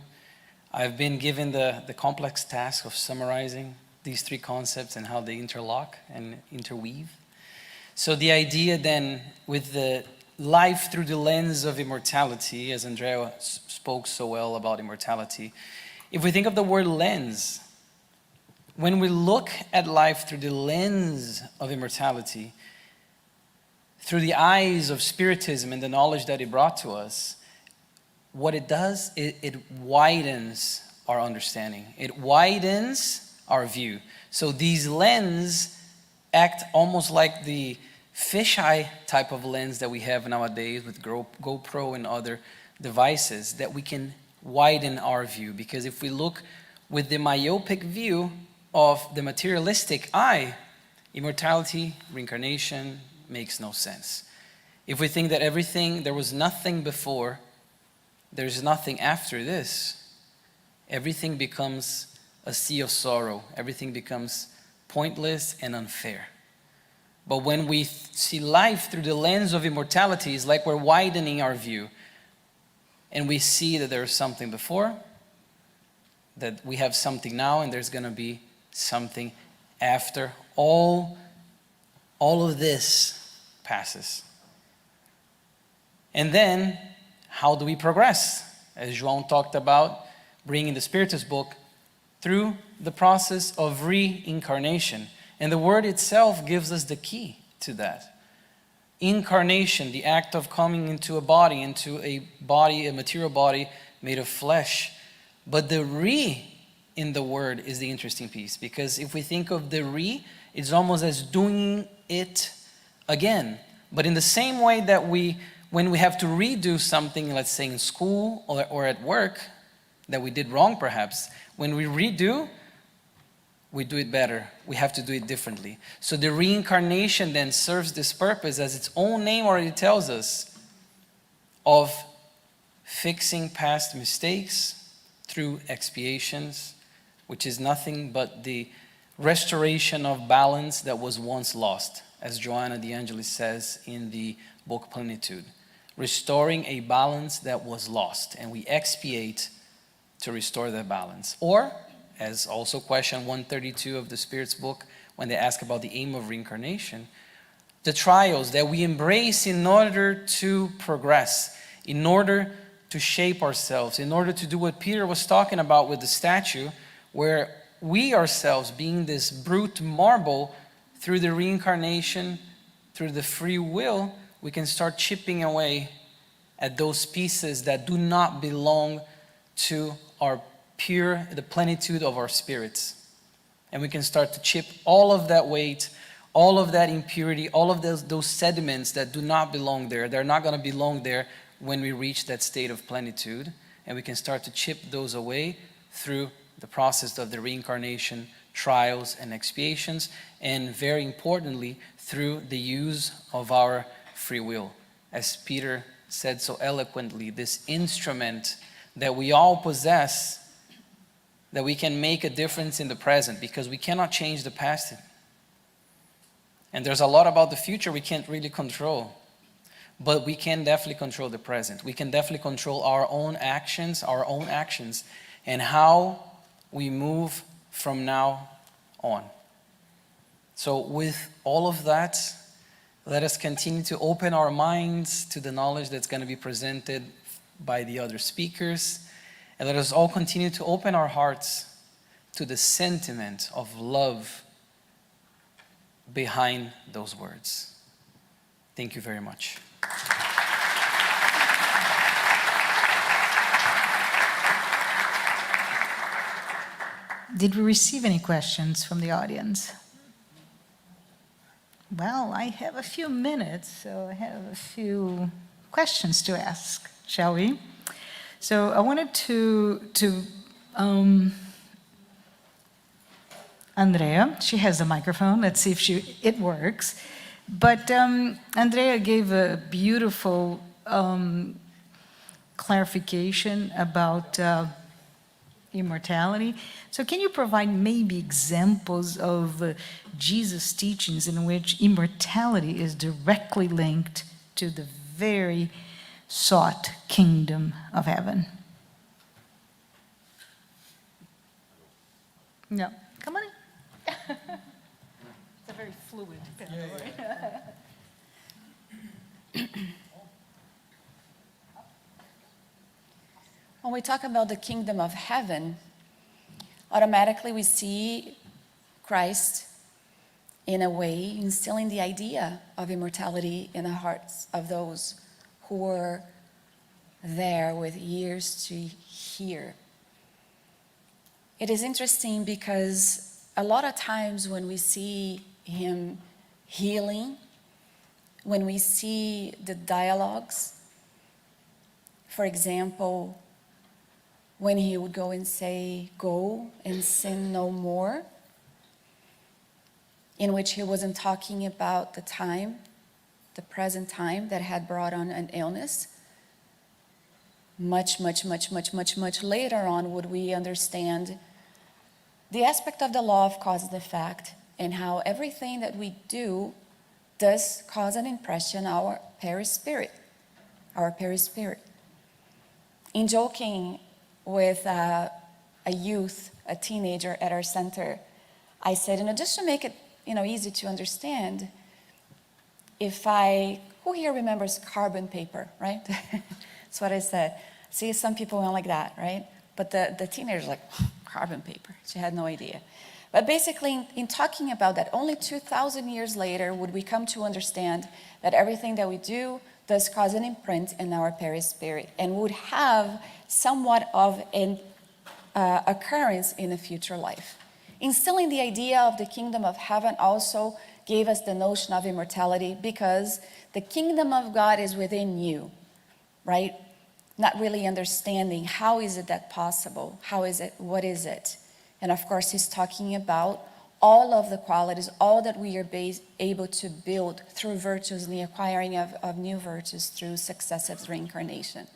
Speaker 6: I've been given the complex task of summarizing these three concepts and how they interlock and interweave. So the idea then with the life through the lens of immortality, as Andreia spoke so well about immortality, if we think of the word lens, when we look at life through the lens of immortality, through the eyes of Spiritism and the knowledge that it brought to us, what it does, it widens our understanding. It widens our view. So these lenses act almost like the fisheye type of lens that we have nowadays with GoPro and other devices, that we can widen our view. Because if we look with the myopic view of the materialistic eye, immortality, reincarnation makes no sense. If we think that there was nothing before, there's nothing after this, everything becomes a sea of sorrow. Everything becomes pointless and unfair. But when we see life through the lens of immortality, it's like we're widening our view. And we see that there's something before, that we have something now, and there's going to be something after all of this passes. And then, how do we progress? As João talked about, bringing the Spiritist book through the process of reincarnation. And the word itself gives us the key to that. Incarnation, the act of coming into a body, a material body made of flesh. But the re in the word is the interesting piece, because if we think of the re, it's almost as doing it again. But in the same way that when we have to redo something, let's say in school or at work, that we did wrong perhaps, when we redo, we do it better. We have to do it differently. So the reincarnation then serves this purpose, as its own name already tells us, of fixing past mistakes through expiations, which is nothing but the restoration of balance that was once lost, as Joanna De Angelis says in the book Plenitude. Restoring a balance that was lost, and we expiate to restore that balance. Or, as also question 132 of the Spirit's book, when they ask about the aim of reincarnation, the trials that we embrace in order to progress, in order to shape ourselves, in order to do what Peter was talking about with the statue, where we ourselves, being this brute marble, through the reincarnation, through the free will, we can start chipping away at those pieces that do not belong to the plenitude of our spirits. And we can start to chip all of that weight, all of that impurity, all of those sediments that do not belong there. They're not going to belong there when we reach that state of plenitude. And we can start to chip those away through the process of the reincarnation, trials and expiations, and very importantly, through the use of our free will. As Peter said so eloquently, this instrument that we all possess, that we can make a difference in the present, because we cannot change the past. And there's a lot about the future we can't really control, but we can definitely control the present. We can definitely control our own actions, and how we move from now on. So with all of that, let us continue to open our minds to the knowledge that's going to be presented by the other speakers. And let us all continue to open our hearts to the sentiment of love behind those words. Thank you very much.
Speaker 5: Did we receive any questions from the audience? Well, I have a few minutes, so I have a few questions to ask, shall we? So I wanted to Andreia, she has the microphone, let's see if it works. But Andreia gave a beautiful clarification about immortality. So can you provide maybe examples of Jesus' teachings in which immortality is directly linked to the very sought kingdom of heaven? No, come on in. It's a very fluid panel, right?
Speaker 7: When we talk about the kingdom of heaven, automatically we see Christ, in a way, instilling the idea of immortality in the hearts of those who were there with ears to hear. It is interesting because a lot of times when we see him healing, when we see the dialogues, for example, when he would go and say, "Go and sin no more," in which he wasn't talking about the time, the present time that had brought on an illness. Much later on would we understand the aspect of the law of cause and effect and how everything that we do does cause an impression our perispirit. In joking with a youth, a teenager at our center, I said, just to make it easy to understand, who here remembers carbon paper, right? That's what I said. See, some people went like that, right? But the teenager's like, carbon paper. She had no idea. But basically, in talking about that, only 2,000 years later would we come to understand that everything that we do does cause an imprint in our perispirit and would have somewhat of an occurrence in a future life. Instilling the idea of the kingdom of heaven also gave us the notion of immortality because the kingdom of God is within you, right? Not really understanding how is it that possible? How is it? What is it? And of course, he's talking about all of the qualities, all that we are able to build through virtues and the acquiring of new virtues through successive reincarnation.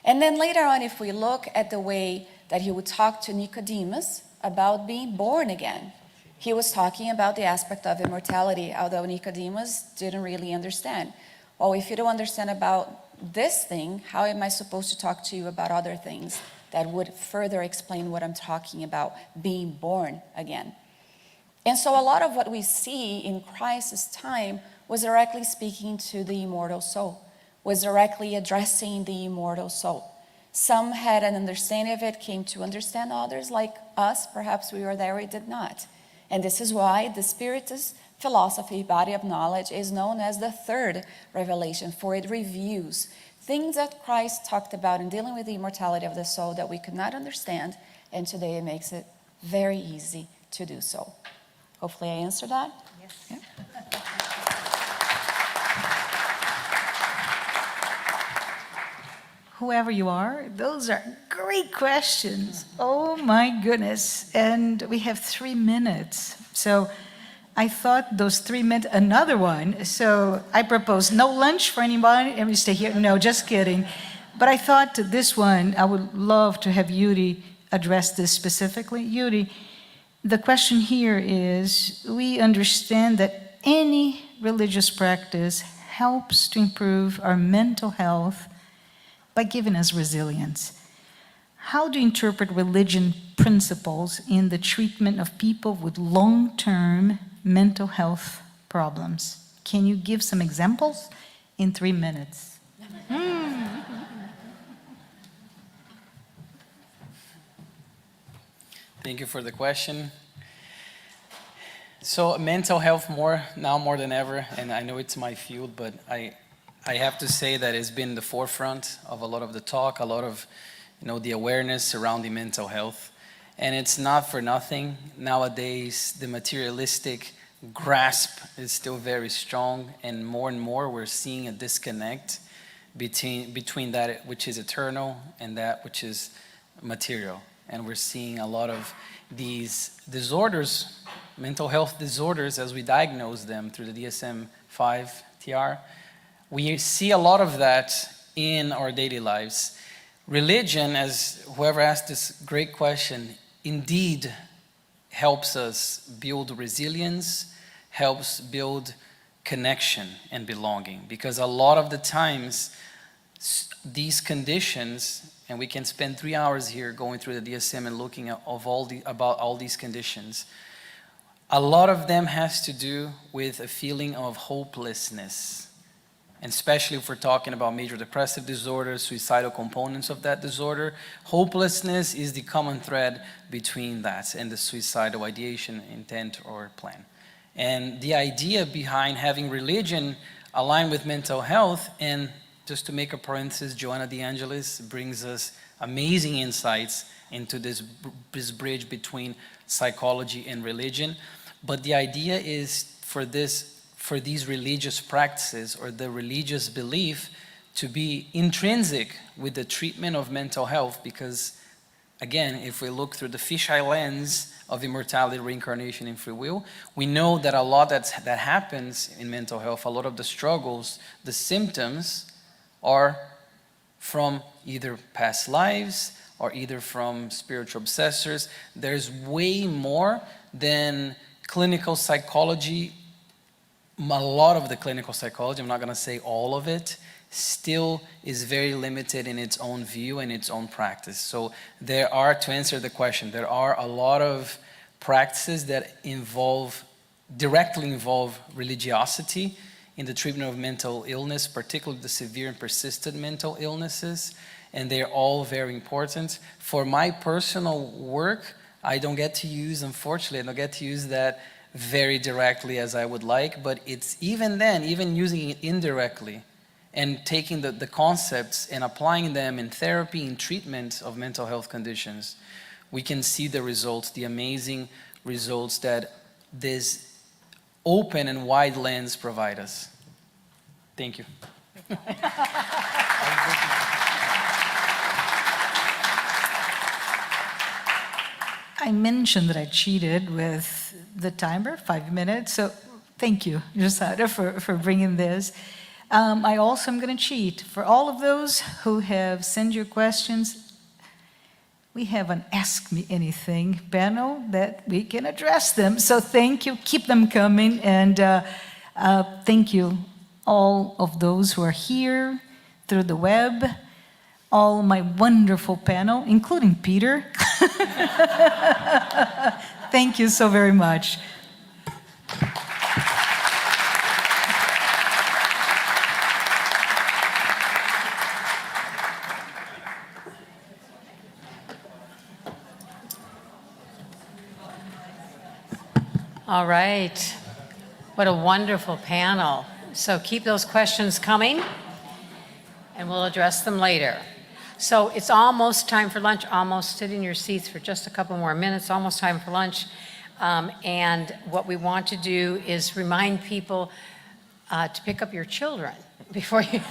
Speaker 7: And then later on, if we look at the way that he would talk to Nicodemus about being born again, he was talking about the aspect of immortality, although Nicodemus didn't really understand. Well, if you don't understand about this thing, how am I supposed to talk to you about other things that would further explain what I'm talking about, being born again? And so a lot of what we see in Christ's time was directly speaking to the immortal soul, was directly addressing the immortal soul. Some had an understanding of it, came to understand. Others, like us, perhaps we were there, we did not. And this is why the Spiritist philosophy, body of knowledge, is known as the third revelation, for it reviews things that Christ talked about in dealing with the immortality of the soul that we could not understand, and today it makes it very easy to do so. Hopefully I answered that.
Speaker 5: Yes.
Speaker 7: Yeah.
Speaker 5: Whoever you are, those are great questions. Oh my goodness. And we have 3 minutes. So I thought those 3 minutes, another one. So I propose no lunch for anybody and we stay here. No, just kidding. But I thought this one, I would love to have Yuri address this specifically. Yuri, the question here is, we understand that any religious practice helps to improve our mental health by giving us resilience. How do you interpret religion principles in the treatment of people with long-term mental health problems? Can you give some examples in 3 minutes?
Speaker 6: Thank you for the question. So mental health more than ever, and I know it's my field, but I have to say that it's been the forefront of a lot of the talk, a lot of the awareness surrounding mental health. And it's not for nothing. Nowadays, the materialistic grasp is still very strong, and more we're seeing a disconnect between that which is eternal and that which is material. And we're seeing a lot of these disorders, mental health disorders, as we diagnose them through the DSM-5 TR. We see a lot of that in our daily lives. Religion, as whoever asked this great question, indeed helps us build resilience, helps build connection and belonging. Because a lot of the times, these conditions, and we can spend 3 hours here going through the DSM and looking at about all these conditions, a lot of them has to do with a feeling of hopelessness. And especially if we're talking about major depressive disorder, suicidal components of that disorder, hopelessness is the common thread between that and the suicidal ideation, intent, or plan. And the idea behind having religion align with mental health, and just to make a parenthesis, Joanna De Angelis brings us amazing insights into this bridge between psychology and religion. But the idea is for these religious practices or the religious belief to be intrinsic with the treatment of mental health, because again, if we look through the fisheye lens of immortality, reincarnation, and free will, we know that a lot that happens in mental health, a lot of the struggles, the symptoms are from either past lives or either from spiritual obsessors. There's way more than clinical psychology. A lot of the clinical psychology, I'm not going to say all of it, still is very limited in its own view and its own practice. So there are, to answer the question, there are a lot of practices that directly involve religiosity in the treatment of mental illness, particularly the severe and persistent mental illnesses, and they're all very important. For my personal work, I don't get to use, unfortunately, I don't get to use that very directly as I would like, but it's even then, even using it indirectly and taking the concepts and applying them in therapy and treatment of mental health conditions, we can see the results, the amazing results that this open and wide lens provide us. Thank you.
Speaker 5: I mentioned that I cheated with the timer, 5 minutes, so thank you, Josada, for bringing this. I also am going to cheat. For all of those who have sent your questions, we have an Ask Me Anything panel that we can address them. So thank you, keep them coming, and thank you all of those who are here through the web, all my wonderful panel, including Peter. Thank you so very much.
Speaker 1: All right. What a wonderful panel. So keep those questions coming, and we'll address them later. So it's almost time for lunch. Almost sit in your seats for just a couple more minutes. Almost time for lunch. And what we want to do is remind people to pick up your children before you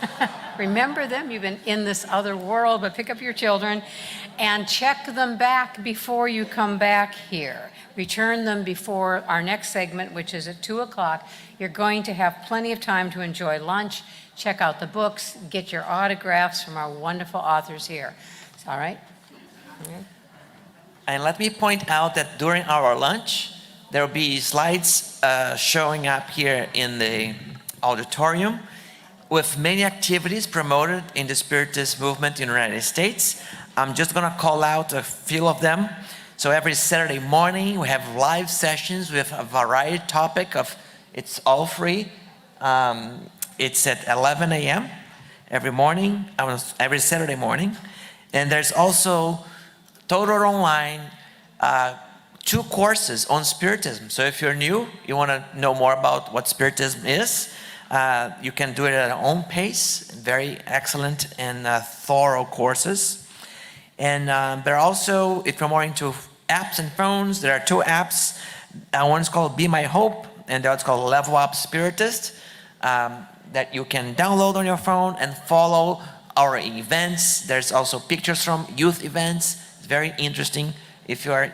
Speaker 1: remember them. You've been in this other world, but pick up your children and check them back before you come back here. Return them before our next segment, which is at 2 o'clock. You're going to have plenty of time to enjoy lunch, check out the books, get your autographs from our wonderful authors here. All right? Okay.
Speaker 2: And let me point out that during our lunch, there will be slides showing up here in the auditorium with many activities promoted in the Spiritist movement in the United States. I'm just going to call out a few of them. So every Saturday morning, we have live sessions with a variety topic of, it's all free. It's at 11 a.m. every morning, every Saturday morning. And there's also total online 2 courses on Spiritism. So if you're new, you want to know more about what Spiritism is, you can do it at your own pace. Very excellent and thorough courses. And there are also, if you're more into apps and phones. There are 2 apps. One is called Be My Hope, and the other is called Level Up Spiritist, that you can download on your phone and follow our events. There's also pictures from youth events. It's very interesting if you are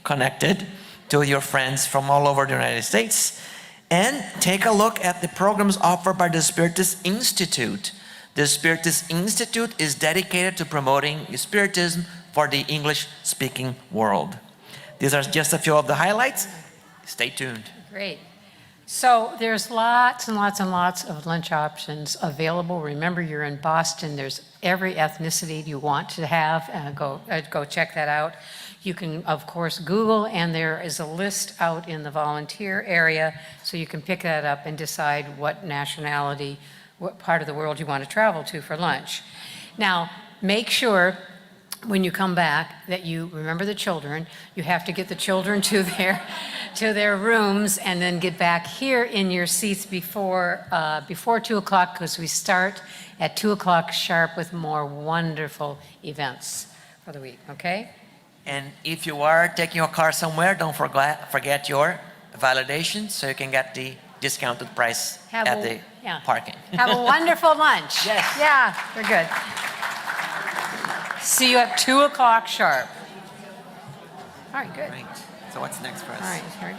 Speaker 2: connected to your friends from all over the United States. And take a look at the programs offered by the Spiritist Institute. The Spiritist Institute is dedicated to promoting Spiritism for the English-speaking world. These are just a few of the highlights. Stay tuned.
Speaker 1: Great. So there's lots and lots and lots of lunch options available. Remember, you're in Boston. There's every ethnicity you want to have. Go check that out. You can, of course, Google, and there is a list out in the volunteer area, so you can pick that up and decide what nationality, what part of the world you want to travel to for lunch. Now, make sure when you come back that you remember the children. You have to get the children to their rooms and then get back here in your seats before 2 o'clock, because we start at 2 o'clock sharp with more wonderful events for the week, okay?
Speaker 2: And if you are taking your car somewhere, don't forget your validation so you can get the discounted price at the parking.
Speaker 1: Have a wonderful lunch.
Speaker 2: Yes.
Speaker 1: Yeah, we're good. See you at 2 o'clock sharp. All right, good.
Speaker 2: Great. So what's next for us?
Speaker 1: All right, here we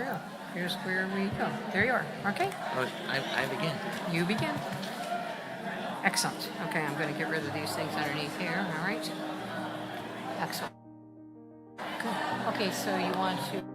Speaker 1: go. Here's where we go. There you are. Okay,
Speaker 2: Well, I begin.
Speaker 1: you begin. Excellent. Okay, I'm going to get rid of these things underneath here. All right. Excellent. Good. Okay, so you want to...